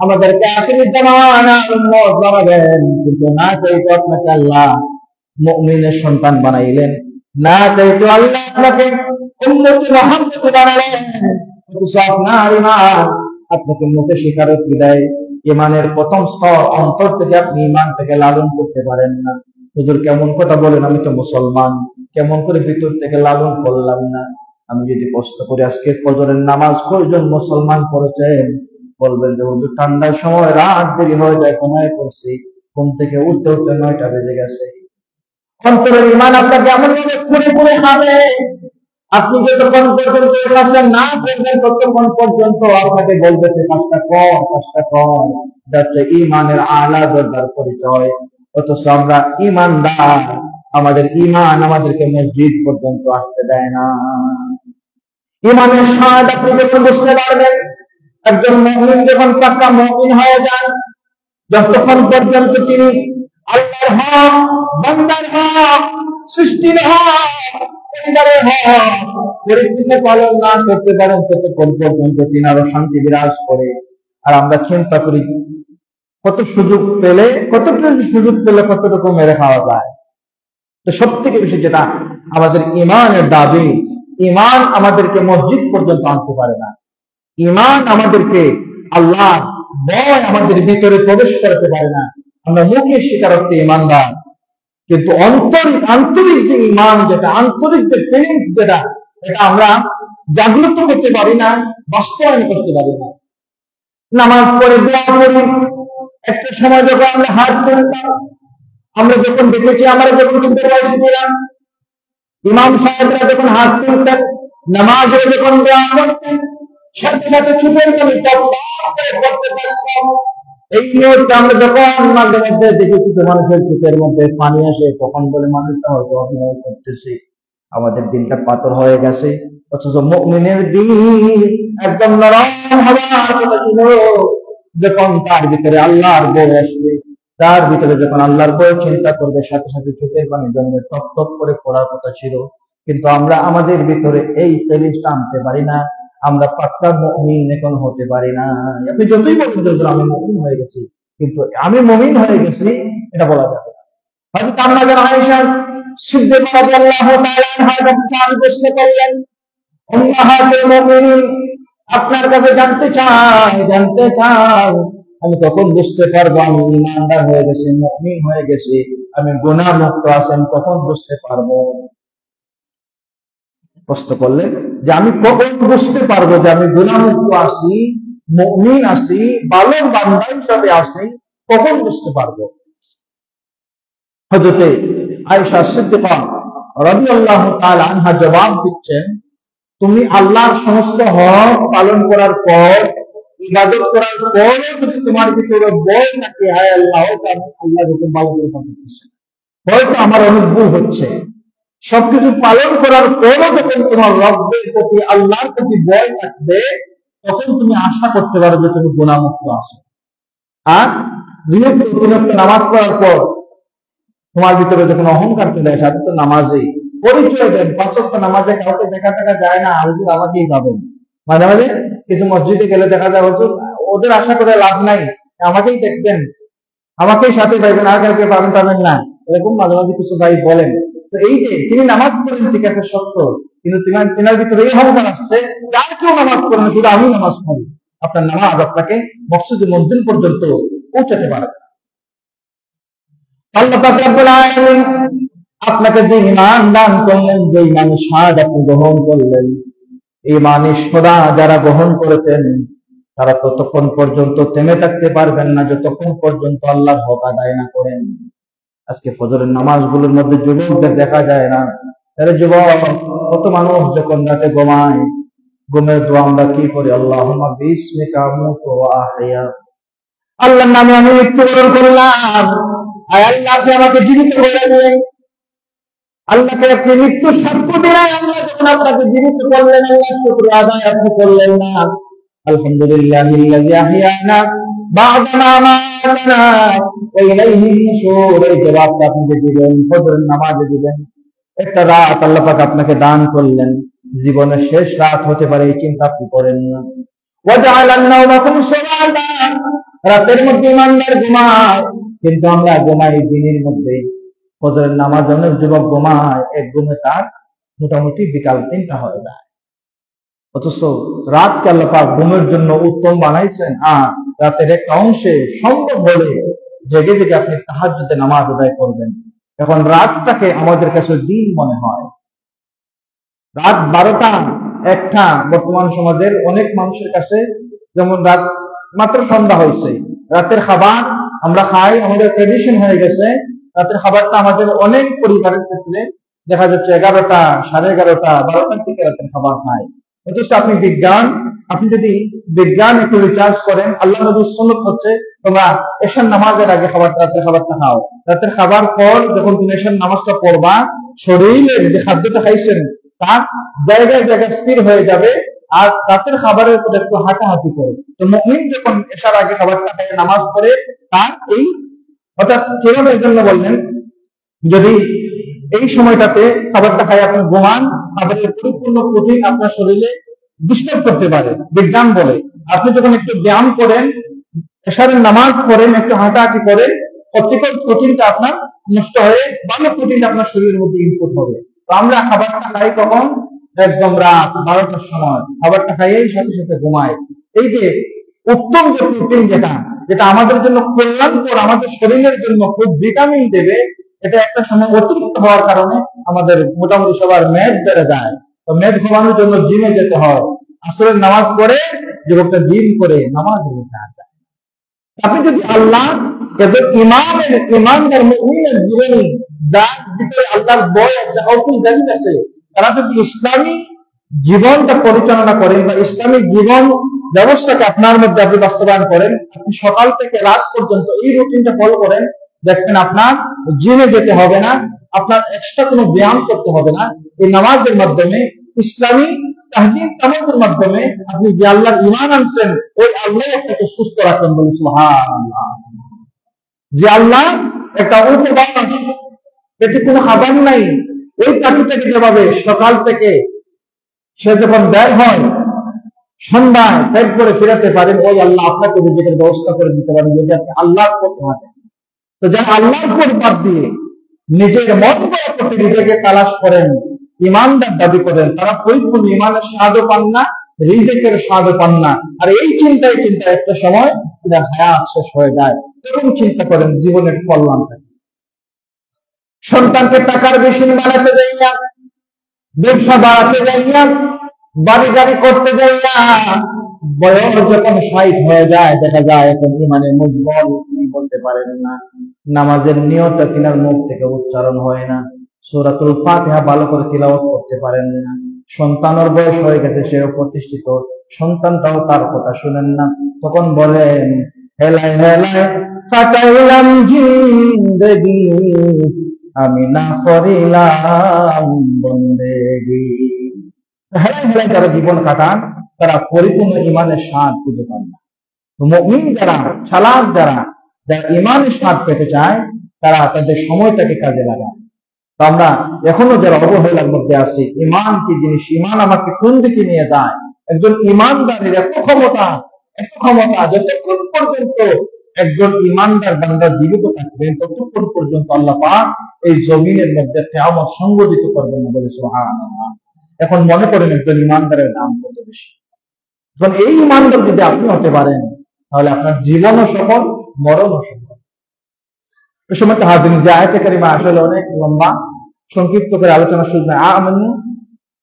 আমাদেরকে আখির জামানার উম্মত বানাবেন। কিন্তু না চাইতে আপনাকে আল্লাহ মুমিনের সন্তান বানাইলেন, না চাইতে আল্লাহ আপনাকে উম্মতে মুহাম্মদ বানালেন। আপনার ঈমান আপনাকে মুখে স্বীকারোক্তি দেয়, ঈমানের প্রথম স্তর অন্তর থেকে আপনি ঈমান থেকে লালন করতে পারেন না। হুজুর কেমন কথা বলেন, আমি তো মুসলমান, কেমন করে ভিতর থেকে লালন করলাম না। আমি যদি কষ্ট করে আজকে ফজরের নামাজ কয়জন মুসলমান পড়েছেন, বলবেন যে হুজুর ঠান্ডার সময় রাত দেরি হয়ে যায়, ঘুমায় পড়ছি, ঘুম থেকে উঠতে উঠতে 9টা বেজে গেছে। অন্তরের ঈমান আপনাকে এমন ভাবে খুঁড়ে খুঁড়ে খাবে, আপনি যতক্ষণ পর্যন্ত এই কাজটা না করবেন ততক্ষণ পর্যন্ত আপনাকে বলবে যে কাজটা কর। যাতে ঈমানের আলা দরজার পরিচয়। অথচ আমরা ঈমানদার, আমাদের ঈমান আমাদেরকে মসজিদ পর্যন্ত আসতে দেয় না। ঈমানের স্বাদ আপনি যখন বুঝতে পারবেন, একজন মুমিন যখন পাক্কা মুমিন হয়ে যান, যতক্ষণ পর্যন্ত তিনি আল্লাহর হক, বান্দার হক, সৃষ্টির হক, পরিবারের হক পরিপূর্ণ পালন না করতে পারেন ততক্ষণ পর্যন্ত তিনি আরো শান্তি বিরাজ করে। আর আমরা চিন্তা করি কত সুযোগ পেলে কতটুকু মেরে খাওয়া যায়। তো সব থেকে বেশি যেটা আমাদের ঈমানের দাবি, ঈমান আমাদেরকে মসজিদ পর্যন্ত আনতে পারে না। ঈমান আমাদেরকে আল্লাহ ভয় আমাদের ভিতরে প্রবেশ করতে পারে না। আমরা মুখে স্বীকারোক্তি ঈমানদার, কিন্তু আন্তরিক যে ঈমান, যেটা আন্তরিক যে ফিলিংস, যেটা এটা আমরা জাগ্রত করতে পারি না, বাস্তবায়ন করতে পারি না। নামাজ পড়ে দোয়া করি, একটা সময় যখন আমরা হাত তুলতাম, আমরা যখন দেখেছি, আমরা যখন ছোট বয়সে ছিলাম, ইমাম সাহেবরা যখন হাত তুলতেন, নামাজে যখন দোয়া করতেন, সাথে সাথে ছুটের করে পড়তে থাকতাম। এই মুহূর্তে আমরা যখন মাঝে মধ্যে দেখি কিছু মানুষের চোখের মধ্যে পানি আসে, তখন বলে মানুষটা হয়তো অভিনয় করতেছে, আমাদের দিলটা পাথর হয়ে গেছে। অথচ মুমিনের দিল একদম নরম হওয়ার কথা ছিল যখন তার ভিতরে আল্লাহর বই আসবে, তার ভিতরে যখন আল্লাহর বই চিন্তা করবে, সাথে সাথে চোখের পানি জমে টপ টপ করে পড়ার কথা ছিল। কিন্তু আমরা আমাদের ভিতরে এই ফিলিংসটা আনতে পারি না। আমরা পাক্কা মুমিন এখন হতে পারি না। আপনি যতই বলেন যে আমি মুমিন হয়ে গেছি, কিন্তু আমি মুমিন হয়ে গেছি এটা বলা যাবে না। হযরত আমাদের আয়েশা সিদ্দিকা রাদিয়াল্লাহু তাআলা আনহার কাছে আমি প্রশ্ন করলেন, উম্মাহাতুল মুমিনিন, আপনার কাছে জানতে চাই আমি কখন বুঝতে পারবো আমি ঈমানদার হয়ে গেছি, মুমিন হয়ে গেছি, আমি গুনাহ মুক্ত আছেন, কখন বুঝতে পারবো? প্রশ্ন করলেন যে আমি কখন বুঝতে পারবো যে আমি গুনাহমুক্ত আছি, মুমিন আছি, ভালো বান্দা হিসাবে আছি, কখন বুঝতে পারবো? হযরত আয়েশা সিদ্দিকা রাদিয়াল্লাহু তাআলা আনহা জবাব দিচ্ছেন, তুমি আল্লাহর সমস্ত হক পালন করার পর, ইবাদত করার পর যদি তোমার ভিতরে ভয় থাকে, হায় আল্লাহ আমি আল্লাহর হুকুম পালন করতেছি, হয়তো আমার অনেক ভুল হচ্ছে, সবকিছু পালন করার পরও যখন তোমার রব্বের প্রতি, আল্লাহর প্রতি ভয় থাকবে, তখন তুমি আশা করতে পারো যে তুমি গুনাহমুক্ত আছো। আর তিনটা নামাজ পড়ার পর তোমার ভিতরে যখন অহংকার চলে আসে, আপনি তো নামাজে পরিচয় দেন, 5 ওয়াক্ত নামাজে কাউকে দেখা যায় না, আর হুজুর আমাকেই পাবেন। মাঝে মাঝে কিছু মসজিদে গেলে দেখা যায় হুজুর ওদের আশা করে লাভ নাই, আমাকেই দেখবেন, আমাকেই সাথে পাইবেন, আর কাউকে পাবেন না, এরকম মাঝে মাঝে কিছু ভাই বলেন। তো এই যে তিনি নামাজ পড়েন ঠিক আছে সত্য, কিন্তু তিনার ভিতরে এই অহংকার আসছে যার কেউ নামাজ পড়ে না, শুধু আমি নামাজ পড়ি। আপনার নামাজ আপনাকে মকসুদে মঞ্জিল পর্যন্ত পৌঁছাতে পারবে। আল্লাহ পাক রব্বুল আলামিন আপনাকে যে ঈমান দান করলেন, যে ঈমানের স্বাদ আপনি গ্রহণ করলেন, ঈমানের সোডা যারা গ্রহণ করেছেন তারা ততক্ষণ পর্যন্ত থেমে থাকতে পারবেন না যতক্ষণ পর্যন্ত আল্লাহর হক আদায় না করেন। আজকে ফজরের নামাজগুলোর মধ্যে যুবকদের দেখা যায় না। আরে যুবক, কত মানুষ যখন রাতে ঘুমায়, ঘুমের দোয়া আমরা কি করি? আল্লাহুম্মা বিসমিকা আমুতু ওয়া আহইয়া, আল্লাহর নামে আমি মৃত্যুবরণ করলাম, আয় আল্লাহ আপনি আমাকে জীবিত করে দিন। আল্লাহকে আপনি মৃত্যুর সাক্ষ্য দিলেন, আল্লাহ যখন আপনাকে জীবিত করলেন আল্লাহর শুকরিয়া আদায় আপনি করলেন না। আলহামদুলিল্লাহিল্লাযী আহইয়ানা বা'দা মা আমাতানা ওয়া ইলাইহিন নুশুর, এই জবাবটা আপনি দিবেন ফজরের নামাজে দিবেন। একটা রাত আল্লাহ পাক আপনাকে দান করলেন, জীবনের শেষ রাত হতে পারে এই চিন্তা আপনি করেন না। ওয়া জাআলান নাওমাকুম সুবাতা, রাতের মধ্যে ইমানদার ঘুমায়, কিন্তু আমরা ঘুমাই দিনের মধ্যে। ফজরের নামাজ অনেক যুবক ঘুমায়, এক ঘুমে তার মোটামুটি বিকাল 3টা হয়ে যায়। অথচ রাতকে আল্লাহ পাক ঘুমের জন্য উত্তম বানাইছেন, আর রাতের একটা অংশে সম্ভব হলে জেগে জেগে আপনি তাহাজ্জুদে নামাজ আদায় করবেন। এখন রাতটাকে আমাদের কাছে দিন মনে হয়। রাত 12টা 1টা বর্তমান সমাজের অনেক মানুষের কাছে, যেমন রাত মাত্র সন্ধ্যা হয়েছে, রাতের খাবার আমরা খাই, আমাদের ট্রেডিশন হয়ে গেছে। রাতের খাবারটা আমাদের অনেক পরিবারের ক্ষেত্রে দেখা যাচ্ছে 11টা, 11:30, 12টার দিকে রাতের খাবার খায়। অথচ আপনি যদি বিজ্ঞান একটু রিচার্জ করেন, আল্লাহ নবীর সুন্নাত হচ্ছে তোমরা এশার নামাজের আগে রাতের খাবারটা খাও। রাতের খাবার পর যখন তুমি এশার নামাজটা পড়বা, শরীরের যে খাদ্যটা খাইছেন তার জায়গায় জায়গায় স্থির হয়ে যাবে, আর রাতের খাবারের উপর একটু হাঁটাহাঁটি করে। তো মুমিন যখন এশার আগে খাবারটা খায় নামাজ পড়ে, তার এই অর্থাৎ কিভাবে এই জন্য বললেন, যদি এই সময়টাতে খাবারটা খাই আপনি ঘুমান, খাবারের পরিপূর্ণ প্রোটিন আপনার শরীরে ডিস্টার্ব করতে পারে। বিজ্ঞান বলে আপনি যখন একটু ব্যায়াম করেন, এশারের নামাজ পড়েন, একটু হাঁটাহাঁটি করেন, ক্ষতিকর প্রোটিনটা আপনার নষ্ট হয়ে ভালো প্রোটিন আপনার শরীরের মধ্যে ইনপুট হবে। তো আমরা খাবারটা খাই কখন? একদম রাত 12টার সময় খাবারটা খাইয়েই সাথে সাথে ঘুমাই। এই যে উত্তম যে প্রোটিন যেটা আমাদের জন্য কল্যাণকর, আমাদের শরীরের জন্য খুব ভিটামিন দেবে, এটা একটা সময় অতিরিক্ত হওয়ার কারণে আমাদের মোটামুটি সবার মেদ বেড়ে যায়। তো মেদ কমানোর জন্য জিমে যেতে হয়। আসরের নামাজ পড়ে যুবকটা জিম করে নামাজ পড়তে যায়। আপনি যদি আল্লাহ এদের ইমানদার মুমিনের জীবনী যার ভিতরে আল্লাহর ভয় আছে, খাউফুল জালিল আছে, তারা যদি ইসলামী জীবনটা পরিচালনা করেন বা ইসলামী জীবন ব্যবস্থাকে আপনার মধ্যে আপনি বাস্তবায়ন করেন, আপনি সকাল থেকে রাত পর্যন্ত এই রুটিনটা ফলো করেন, দেখবেন আপনার জিমে যেতে হবে না, আপনার এক্সট্রা কোনো ব্যায়াম করতে হবে না। এই নামাজের মাধ্যমে, ইসলামী তাহদিম তামাদের মাধ্যমে আপনি যে আল্লাহর ঈমান আনছেন, ওই আল্লাহ আপনাকে সুস্থ রাখবেন। বলি সুবহানাল্লাহ। যে আল্লাহ একটা উপবাস, এতে কোনো খাবার নাই, ওই প্রাকৃতিক যেভাবে সকাল থেকে সে যখন বের হয় সন্ধ্যায় পেট করে ফিরাতে পারেন, ওই আল্লাহ আপনাকে নিজেদের ব্যবস্থা করে দিতে পারেন যদি আপনি আল্লাহর পথে হাঁটেন। তো যারা আল্লাহর পথ বাদ দিয়ে নিজের মন গড়া পথে নিজেকে তালাশ করেন, ইমানদার দাবি করেন, তারা পরিপূর্ণ ইমানের স্বাদও পান না, রিজিকের স্বাদও পান না। আর এই চিন্তায় একটা সময় তার হায়াত শেষ হয়ে যায়। এরকম চিন্তা করেন জীবনের কল্যাণ থাকে। সন্তানকে টাকার মেশিন বানাতে যাইয়া, ব্যবসা বাড়াতে যাইয়া, বাড়ি গাড়ি করতে যাইয়া, বয়স যখন 60 হয়ে যায়, দেখা যায় এখন ইমানের মজবুত তিনি বলতে পারেন না, নামাজের নিয়তটা তিনার মুখ থেকে উচ্চারণ হয় না, সূরাতুল ফাতিহা ভালো করে তিলাওয়াত করতে পারেন না। সন্তানের বয়স হয়ে গেছে, সেও প্রতিষ্ঠিত, সন্তানটাও তার কথা শুনেন না। তখন বলেন, হেলায় হেলায় কাটাইলাম জিন্দেগি, আমি না করিলাম বন্দেগি। হেলায় হেলায় যারা জীবন কাটান, তারা পরিপূর্ণ ইমানের স্বাদ খুঁজে পান না। মুমিন যারা, চালাক যারা ইমানের স্বাদ পেতে চায়, তারা তাদের সময়টাকে কাজে লাগায়। তো আমরা এখনো যারা অবহেলার মধ্যে আছি, ইমান কি জিনিস, ইমান আমাকে কোন দিকে নিয়ে যায়, একজন ইমানদারের এত ক্ষমতা, যতক্ষণ পর্যন্ত একজন ইমানদার বান্দা জীবিত থাকবেন ততক্ষণ পর্যন্ত আল্লাহ পাক এই জমিনের মধ্যে কিয়ামত সংগঠিত করবেন না বলে সুবহানাল্লাহ। এখন মনে করেন একজন ইমানদারের দাম কত বেশি। এখন এই ইমানদার যদি আপনি হতে পারেন তাহলে আপনার জীবনও সফল, মরণও সফল। এই সময় তো হাজিরিন, যে আয়াতে কারিমা আসলে অনেক লম্বা, সংক্ষিপ্ত করে আলোচনা শুনবে। আমানু,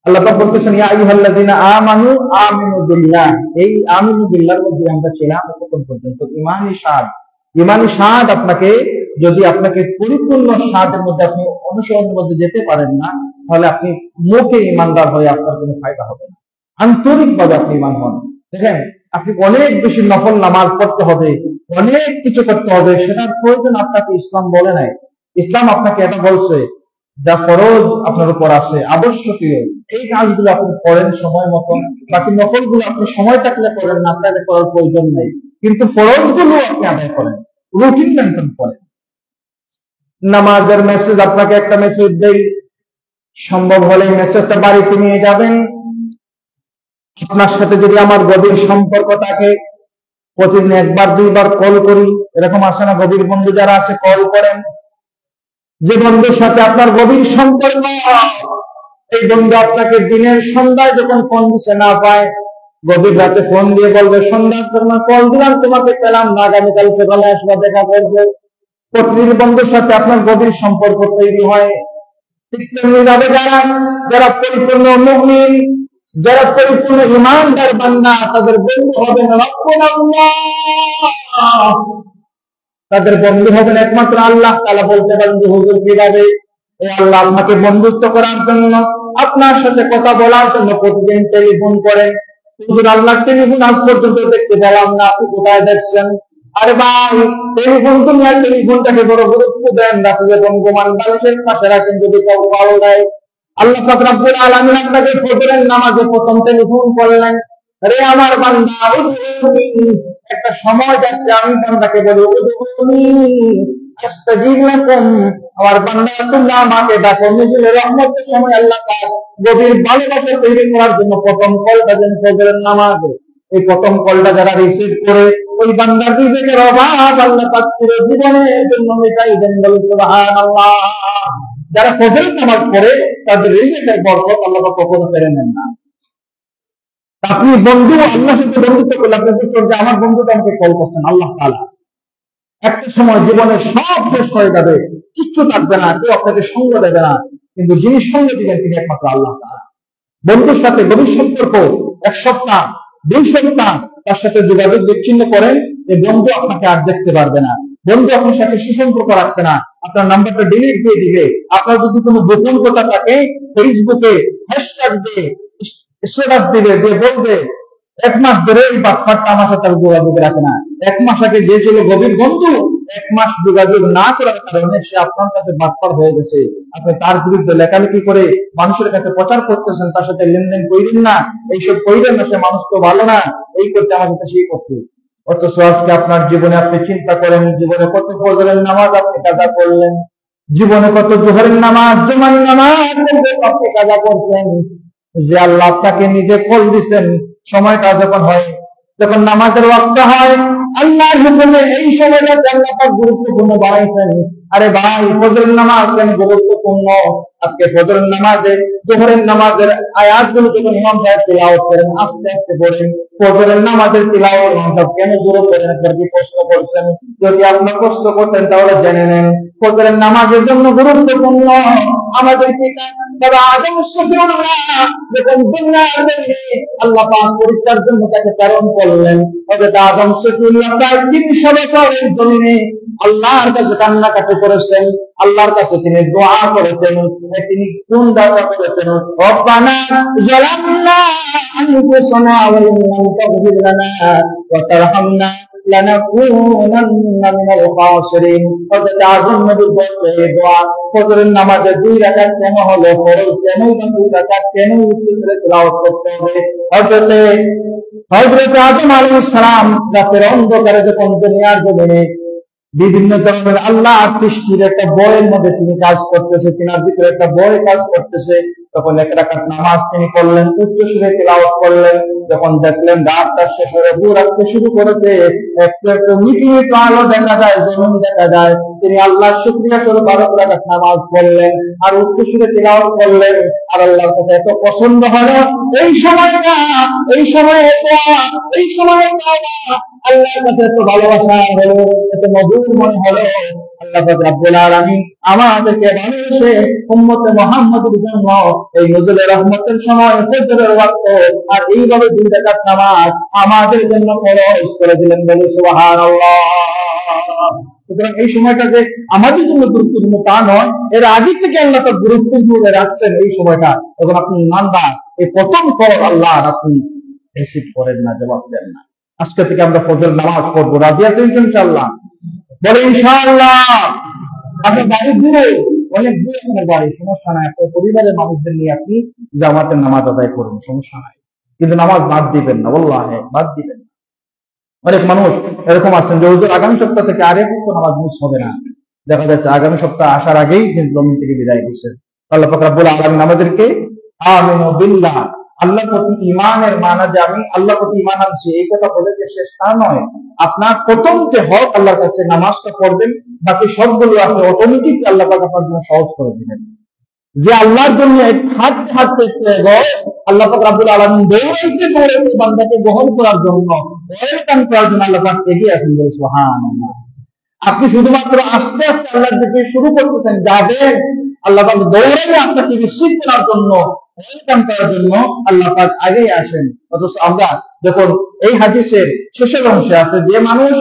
আল্লাহ পাক বলতেছেন ইয়া আইয়ুহাল্লাযিনা আমানু আমিনু বিল্লাহ। এই আমিনু বিল্লাহর মধ্যে আমরা ছিলাম ততক্ষণ পর্যন্ত। ইমানি স্বাদ আপনাকে, যদি আপনাকে পরিপূর্ণ স্বাদের মধ্যে আপনি অনুসরণের মধ্যে যেতে পারেন না, তাহলে আপনি মুখে ইমানদার হয়ে আপনার কোনো ফায়দা হবে না। আন্তরিকভাবে আপনি ইমান হন। দেখেন, আপনি অনেক বেশি নফল নামাজ পড়তে হবে, অনেক কিছু করতে হবে, সেটার প্রয়োজন আপনাকে ইসলাম বলে নাই। ইসলাম আপনাকে এটা বলছে যা ফরজ আপনার উপর আছে, আবশ্যকীয় এই কাজগুলো আপনি করেন সময় মতন। বাকি নফল গুলো আপনি সময় থাকলে করেন, না থাকলে করার প্রয়োজন নেই, কিন্তু ফরজ গুলো আপনি আদায় করেন, রুটিন মেনটেন করেন। নামাজের মেসেজ আপনাকে একটা মেসেজ দেই, সম্ভব হলে মেসেজটা বাড়িতে নিয়ে যাবেন। আপনার সাথে যদি আমার গভীর সম্পর্ক থাকে, প্রতিদিন একবার দুইবার কল করি, এরকম আসে না? গভীর বন্ধু যারা আছে কল করেন। যে বন্ধুর সাথে আপনার গভীর সম্পর্ক, এই বন্ধু আপনাকে দিনের সন্ধ্যায় যখন ফোন দিচ্ছে না পায়, গভীর রাতে ফোন দিয়ে বলবে সন্ধ্যার সময় কল দিলাম, তোমাকে পেলাম না, আগামীকাল সকালে আসবা, দেখা করবে। প্রতিদিন বন্ধুর সাথে আপনার গভীর সম্পর্ক তৈরি হয়। ঠিক তেমনিভাবে যারা পরিপূর্ণ মুমিন, যারা পরিপূর্ণ ইমানদার বান্দা, তাদের বন্ধু হবেন রব্বুল আল্লাহ, তাদের বন্ধু হবেন একমাত্র আল্লাহ তাআলা। বলতে পারেন যে হুজুর কিভাবে? এই আল্লাহ আপনাকে বন্ধুত্ব করার জন্য, আপনার সাথে কথা বলার জন্য প্রতিদিন টেলিফোন করেন। হুজুর আল্লাহ টেলিফোন আজ পর্যন্ত দেখতে পেলাম না, আপনি কোথায় দেখছেন? আরে ভাই, টেলিফোন দুনিয়ার টেলিফোনটাকে বড় গুরুত্ব দেন। রাতে যখন ঘুমান বালিশের পাশে রাখেন, যদি কেউ কল দেয়, আল্লাহ পাক রব্বুল আলামিন আপনাকে ফজরের নামাজে প্রথম টেলিফোন করলেন, রে আমার বান্দা উদুনি, একটা সময় যাচ্ছে আমি বান্দাকে বলি উদুনি আস্তাজিব লাকুম, আমার বান্দা তোমরা আমাকে ডাকো। নজরুলের রহমতের সময় আল্লাহ পাক গভীর ভালোবাসা তৈরি করার জন্য প্রথম কলটা দেন ফজরের নামাজে। এই প্রথম কলটা যারা রিসিভ করে, ওই বান্দার রিজিকের অভাব আল্লাহ পাক পুরো জীবনের জন্য মিটাই দেন, বলে সুবহানাল্লাহ। যারা ফজরের নামাজ পড়ে তাদের রিজিকের বরকত আল্লাহ পাক কখনো কেড়ে নেন না। আপনি বন্ধু, আল্লাহর সাথে বন্ধুত্ব করলে আপনি বুঝতে পারবেন যে আমার বন্ধুটা আমাকে কল করছেন আল্লাহ তাআলা। একটা সময় জীবনের সব শেষ হয়ে যাবে, কিচ্ছু থাকবে না, কেউ আপনাকে সঙ্গ দেবে না, কিন্তু যিনি সঙ্গ দিবেন তিনি একমাত্র আল্লাহ তাআলা। বন্ধুর সাথে গভীর সম্পর্ক, এক সপ্তাহ 2 সপ্তাহ তার সাথে যোগাযোগ বিচ্ছিন্ন করেন, এই বন্ধু আপনাকে আর দেখতে পারবে না। বন্ধু আপনার সাথে সুসম্পর্ক রাখবে না, আপনার নাম্বারটা ডিলিট দিয়ে দিবে। আপনার যদি কোনো গোপন কথা থাকে, ফেসবুকে হ্যাশট্যাগ দিয়ে স্ট্যাটাস দিবে, দিয়ে বলবে 1 মাস ধরে এই বাটপারটা আমার সাথে যোগাযোগ রাখে না। 1 মাস আগে যে ছিল গভীর বন্ধু, 1 মাস যোগাযোগ না করার কারণে সে আপনার কাছে বাটপার হয়ে গেছে। আপনি তার বিরুদ্ধে লেখালেখি করে মানুষের কাছে প্রচার করতেছেন, তার সাথে লেনদেন করেন না, এইসব করেন না, সে মানুষ তো ভালো না, এই করতে আমার সাথে সেই করছে। অথচ আজকে আপনার জীবনে আপনি চিন্তা করেন, জীবনে কত ফজরের নামাজ আপনি কাজা করলেন, জীবনে কত জোহরের নামাজ, জুমার নামাজ আপনি কাজা করছেন, যে আল্লাহ আপনাকে নিজে কল দিচ্ছেন। সময়টা যখন হয়, যখন নামাজের ওয়াক্ত হয়, আল্লাহর হুকুমে এই সময়টা আল্লাহ পাক গুরুত্বপূর্ণ বানাইছেন। আরে ভাই, ফজরের নামাজ কেন গুরুত্বপূর্ণ? আজকে ফজরের নামাজে, জোহরের নামাজের আয়াতগুলো যখন ইমাম সাহেব তিলাওয়াত করেন, আস্তে আস্তে পড়েন, ফজরের নামাজের তিলাওয়াত ইমাম সাহেব কেন জোরে করেন? একবার কি প্রশ্ন করছেন? যদি আপনার প্রশ্ন করতেন তাহলে জেনে নেন, ফজরের নামাজের জন্য গুরুত্বপূর্ণ। আমাদের পিতা বাবা আদম সফিউল্লাহ যখন দুনিয়ার জমিনে আল্লাহ পাক পরীক্ষার জন্য তাকে প্রেরণ করলেন, হযরত আদম সফিউল্লাহ প্রায় 300 বছর এই জমিনে আল্লাহর কাছে কান্নাকাটি করেছেন, আল্লাহর কাছে তিনি দোয়া করেছেন। তিনি কোন দোয়া করেছেন? রব্বানা যালামনা আনফুসানা ওয়া ইন লাম তাগফির লানা ওয়া তারহামনা লানাকুনান্না মিনাল খাসিরিন। হযরত আদম নবী বলতে এই দোয়া ফজরের নামাজে 2 রাকাত কেন হলো, ফরজ কেন 2 রাকাত কেন উত্তরে তেলাওয়াত করতে হবে? হযরত আদম আলাইহিস সালাম রাতের অন্ধকারে যখন দুনিয়ার জমিনে বিভিন্ন ধরনের আল্লাহ সৃষ্টির একটা বয়ের মধ্যে তিনি কাজ করতেছে, তিনার ভিতরে একটা বয় কাজ করতেছে। তখন এক রাকাত নামাজ তিনি করলেন, উচ্চ সুরে তেলাওয়াত করলেন। যখন দেখলেন রাতটা শেষ হয়ে ভোর আসতে শুরু করেছে, একটু একটু মিটি মিটি আলো দেখা যায়, জমিন দেখা যায়, তিনি আল্লাহর শুকরিয়া স্বরূপ 12 রাকাত নামাজ পড়লেন আর উচ্চ সুরে তেলাওয়াত করলেন। আর আল্লাহর কাছে এত পছন্দ হলো এই সময়টা, এই সময়টা, এই সময়টা আল্লাহর কাছে এত ভালোবাসা হলো, এত মধুর মনে হলো। আল্লাহ পাক রব্বুল আলামিন আমাদেরকে ভালোবেসে উম্মতে মুহাম্মাদের জন্য এই নজরুলের রহমতের সময় ফজরের ওয়াক্ত আর এইভাবে 2 রাকাত নামাজ আমাদের জন্য ফরজ করে দিলেন। বলে সুবহানাল্লাহ। সুতরাং এই সময়টা যে আমাদের জন্য গুরুত্বপূর্ণ তা নয়, এর আগে থেকে আল্লাহ তার গুরুত্বপূর্ণ রাখছেন এই সময়টা। এবং আপনি ঈমানদার, এই প্রথম কল আল্লাহ আপনি রিসিভ করেন না, জবাব দেন না। আজকে থেকে আমরা ফজর নামাজ পড়বো, রাজি আছেন ইনশাআল্লাহ? বলে ইনশাআল্লাহ। আপনার বাড়ি দূরে, অনেক দূরে আপনার বাড়ি, সমস্যা নাই, আপনার পরিবারের মানুষদের নিয়ে আপনি জামাতের নামাজ আদায় করুন, সমস্যা নাই। কিন্তু নামাজ বাদ দিবেন না, ওয়াল্লাহি বাদ দিবেন না। অনেক মানুষ এরকম আছেন যে হুজুর আগামী সপ্তাহ থেকে আর একটু নামাজ মিস হবে না। দেখা যাচ্ছে আগামী সপ্তাহ আসার আগেই কিন্তু জমিন থেকে বিদায় দিচ্ছেন। আল্লাহ পাক রব্বুল আলামিন আমাদেরকে আমিনু বিল্লাহ, আল্লাহর প্রতি ঈমানের মানা যে আমি আল্লাহর প্রতি ঈমান আনছি এই কথা বলে যে শেষ তা নয়। আপনার প্রথম যে হক আল্লাহর কাছে নামাজটা পড়বেন, বাকি সবগুলো আছে অটোমেটিক আল্লাহ পাক আপনার জন্য সহজ করে দিবেন। যে আল্লাহর জন্য হাঁটতে হাঁটতে আল্লাহ পাক রব্বুল আলামিন দৌড়াইতে দৌড়াইতে বান্দাকে গ্রহণ করার জন্য, ওয়েলকাম করার জন্য আল্লাহ পাক এগিয়ে আসেন। বলে সুবহানাল্লাহ। আপনি শুধুমাত্র আস্তে আস্তে আল্লাহর দিকে শুরু করতেছেন, যাবেন আল্লাহ পাক দৌড়াইয়ে আপনাকে রিসিভ করার জন্য, ওয়েলকাম করার জন্য আল্লাহ পাক আগেই আসেন। অথচ আমরা যখন এই হাদিসের শেষের অংশে আছে যে মানুষ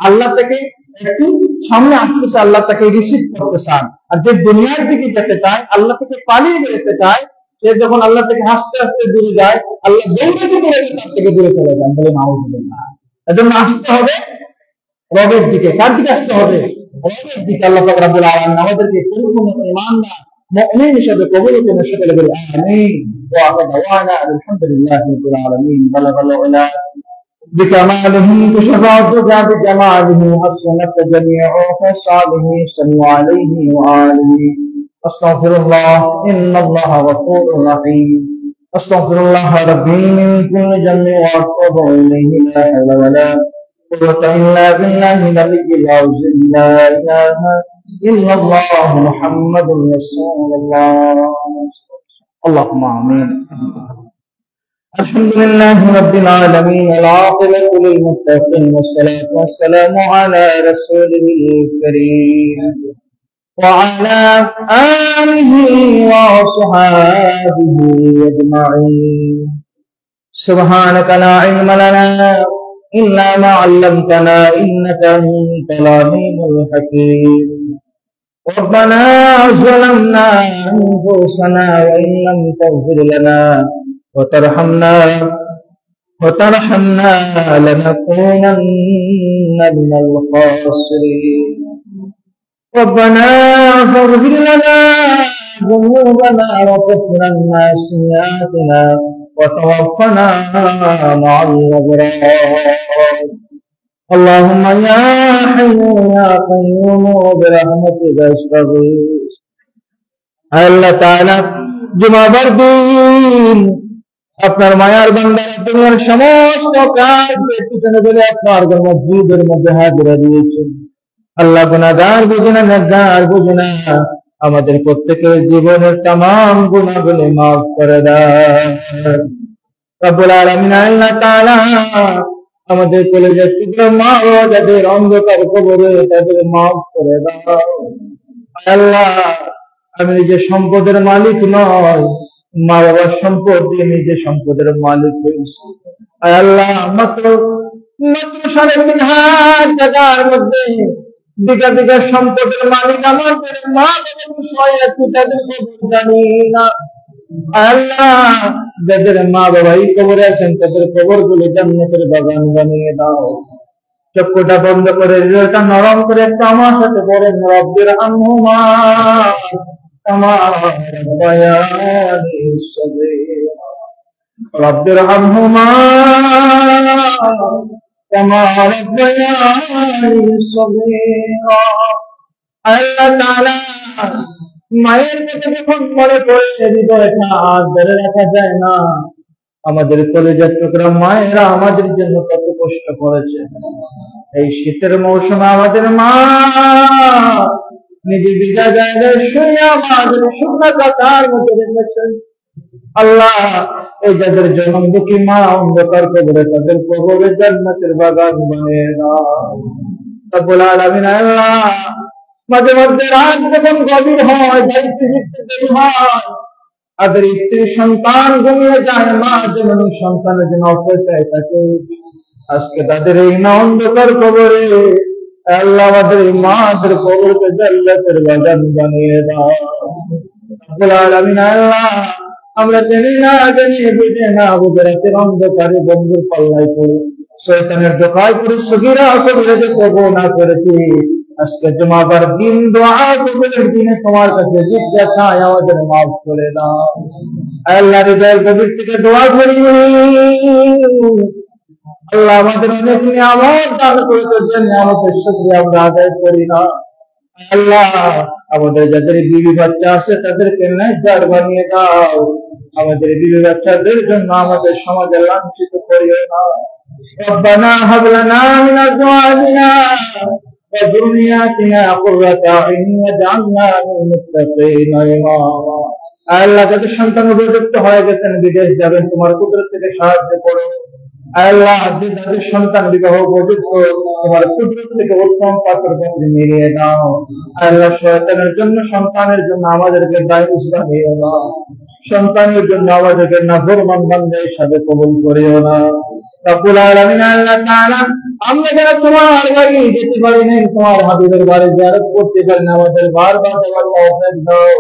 আল্লাহ থেকে একটু সামনে আসতেছে, আল্লাহ তাকে রিসিভ করতে চান, আর যে দুনিয়ার দিকে যেতে চায়, আল্লাহ থেকে পালিয়ে বেরোতে চায়, সে যখন আল্লাহ থেকে আস্তে আস্তে দূরে যায়, আল্লাহ দৌড়াতে দৌড়াতে তার থেকে দূরে চলে যান। বলে নাউযুবিল্লাহ। এজন্য আসতে হবে রবের দিকে। কার দিকে আসতে হবে? রবের দিকে। আল্লাহ পাক রব্বুল আলামিন আমাদেরকে পরিপূর্ণ ঈমানদার মুমিন হিসেবে কবুল করুন। সকলে বলি আমিন। ওয়া আখিরু দাওয়ানা আলহামদুলিল্লাহি রাব্বিল আলামিন। বালাগাল উলা بكماله تشرف بجماله حسنت جميع خصاله صلوا عليه وآله. أستغفر الله إن الله غفور رحيم. أستغفر الله ربي من كل ذنب وأتوب إليه لا حول ولا قوة إلا بالله العلي العظيم. لا إله إلا الله محمد رسول الله. اللهم آمين. الحمد لله رب العالمين العاقبة للمتقين والصلاة والسلام على رسوله الكريم وعلى آله وصحابه أجمعين. سبحانك لا علم لنا إلا ما علمتنا إنك أنت العليم الحكيم. ربنا ظلمنا أنفسنا وإن لم تغفر لنا وترحمنا لنكونن من الخاسرين. ربنا فاغفر لنا ذنوبنا وكفر عنا سيئاتنا وتوفنا مع الأبرار. اللهم يا حي يا قيوم برحمتك استغيث. আল্লাহ তাআলা জুমাবার দিন আপনার মায়ার বান্দারা দুনিয়ার সমস্ত কাজকে পিছনে ফেলে আপনার মসজিদের মধ্যে হাজিরা দিয়েছেন। আল্লাহ গুনাহগার বুঝে না, নেককার বুঝে না, আমাদের প্রত্যেকের জীবনের तमाम গুনাহগুলো মাফ করে দেন রব্বুল আলামিন। আল্লাহ তাআলা আমাদের কলেজের টুকরো মা বাবা যাদের অন্ধকার কবরে, তাদের মাফ করে দাও। আল্লাহ আমি নিজে সম্পদের মালিক নয়, মা বাবার সম্পদ দিয়ে নিজে সম্পদের মালিক হয়েছি। আল্লাহ মাত্র 3.5 জায়গার মধ্যে বিঘা বিঘা সম্পদের মালিক আমাদের মা বাবা সবাই আছে, তাদের খবর জানি না। আল্লাহ যাদের মা বাবা এই কবরে আছেন তাদের কবর গুলো জান্নাতের বাগান বানিয়ে দাও। চক্ষুটা বন্ধ করে, হৃদয়টা নরম করে একটু আমার সাথে পড়েন রব্বির আনহুমা কামা রাব্বায়ানি সগীরা। রব্বির আনহুমা كما ربياني صغيرا। আল্লাহ তাআলা মায়ের কথা যখন মনে পড়ে হৃদয়টা আর ধরে রাখা যায় না। আমাদের কলেজের টুকরা মায়েরা আমাদের জন্য কত কষ্ট করেছে। এই শীতের মৌসুমে আমাদের মা নিজে ভিজা জায়গায় শুয়ে আমাদের শুকনা কাতার মতো রেখেছেন। আল্লাহ, এই যাদের জন্ম দুঃখী মা অন্ধকার কবরে, তাদের কবরে জান্নাতের বাগান বানিয়ে দাও রব্বুল আলামিন। আল্লাহ, মাঝে মধ্যে রাত যখন গভীর হয়, বাড়িতে ফিরতে দেরি হয়, তাদের স্ত্রী সন্তান ঘুমিয়ে যায়, মা যেমন সন্তানের জন্য অপেক্ষায় থাকে। আজকে তাদের এই মা অন্ধকার কবরে, আল্লাহ আমাদের এই মাদের কবরকে জান্নাতের বাগান বানিয়ে দাও রব্বুল আলামিন। আল্লাহ, আমরা জেনে না জেনে, বুঝে না বুঝে রাতের অন্ধকারে বন্ধুর পাল্লায় পড়ে, শয়তানের ধোঁকায় পড়ে সগীরা কবিরা যে গুনাহ করেছি। আজকে জুমাবার দিন, দোয়া কবুলের দিনে তোমার কাছে জিজ্ঞাসা চাই, আমাদের মাফ করে দাও। আল্লাহ, হৃদয়ের গভীর থেকে দোয়া করি, আল্লাহ আমাদের অনেক নিয়ামত দান করেছে, যে নিয়ামতের শুকরিয়া আমরা আদায় করি না। আল্লাহ, আমাদের যাদের বিবি বাচ্চা আছে তাদেরকে নেককার বানিয়ে দাও। আমাদের বিবি বাচ্চাদের জন্য আমাদের সমাজে লাঞ্ছিত করিও না। রব্বানা হাব লানা মিন আজওয়াজিনা ওয়া যুররিয়াতিনা কুররাতা আ'ইন ওয়াজআলনা লিল মুত্তাকিনা ইমামা। আল্লাহ, যাদের সন্তান উপযুক্ত হয়ে গেছেন, বিদেশ যাবেন, তোমার কুদরত থেকে সাহায্য করো। আল্লাহ, যাদের সন্তান বিবাহ উপযুক্ত, তোমার কুদরত থেকে উত্তম পাত্র পাত্রী মিলিয়ে দাও। আল্লাহ, শয়তানের জন্য, সন্তানের জন্য আমাদেরকে দায়ুস বানিও না। সন্তানের জন্য আমাদেরকে নাফরমান বান্দা হিসাবে কবুল করিও না রব্বুল আলামিন। আল্লাহ তাআলা, আমরা যারা তোমার বাড়ি যেতে পারি না, তোমার হাবিবের বাড়ি জিয়ারত করতে পারি না, আমাদের বারবার যাওয়ার তৌফিক দাও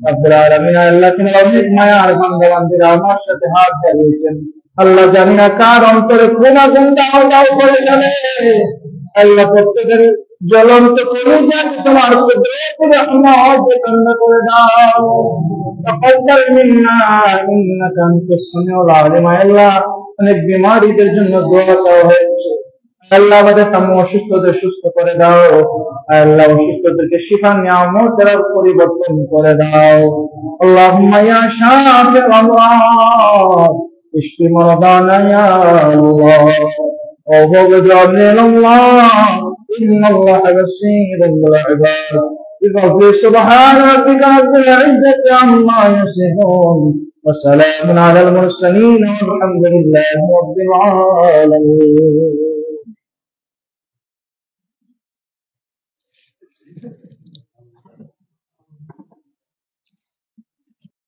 রব্বুল আলামিন। আল্লাহ, তোমার অনেক মায়ার বান্দা বান্দীরা আমার সাথে হাত বাড়িয়েছেন। আল্লাহ, জানি না কার অন্তরে কোন আগুন দাও করে যাবে। আল্লাহ, প্রত্যেকের জ্বলন্ত কলিজাকে তোমার কুদরতের রহমতে ঠান্ডা করে দাও। তাকাব্বাল মিন্না ইন্নাকা আনতাস সামিউল আলিম। আল্লাহ, অনেক বিমারীদের জন্য দোয়া চাওয়া হয়েছে। আল্লাহ, আমাদের তাম অসুস্থদের সুস্থ করে দাও। আল্লাহ, অসুস্থদেরকে শিফা নিয়ামত দ্বারা পরিবর্তন করে দাও। আল্লাহুম্মা ইয়া শাফি'ল আমরাদ اشف مرضانا يا الله وهو بجعلنا الله إن الله بصير بالعباد بفضل سبحان ربك رب العزة عما يصفون وسلام على المرسلين والحمد لله رب العالمين.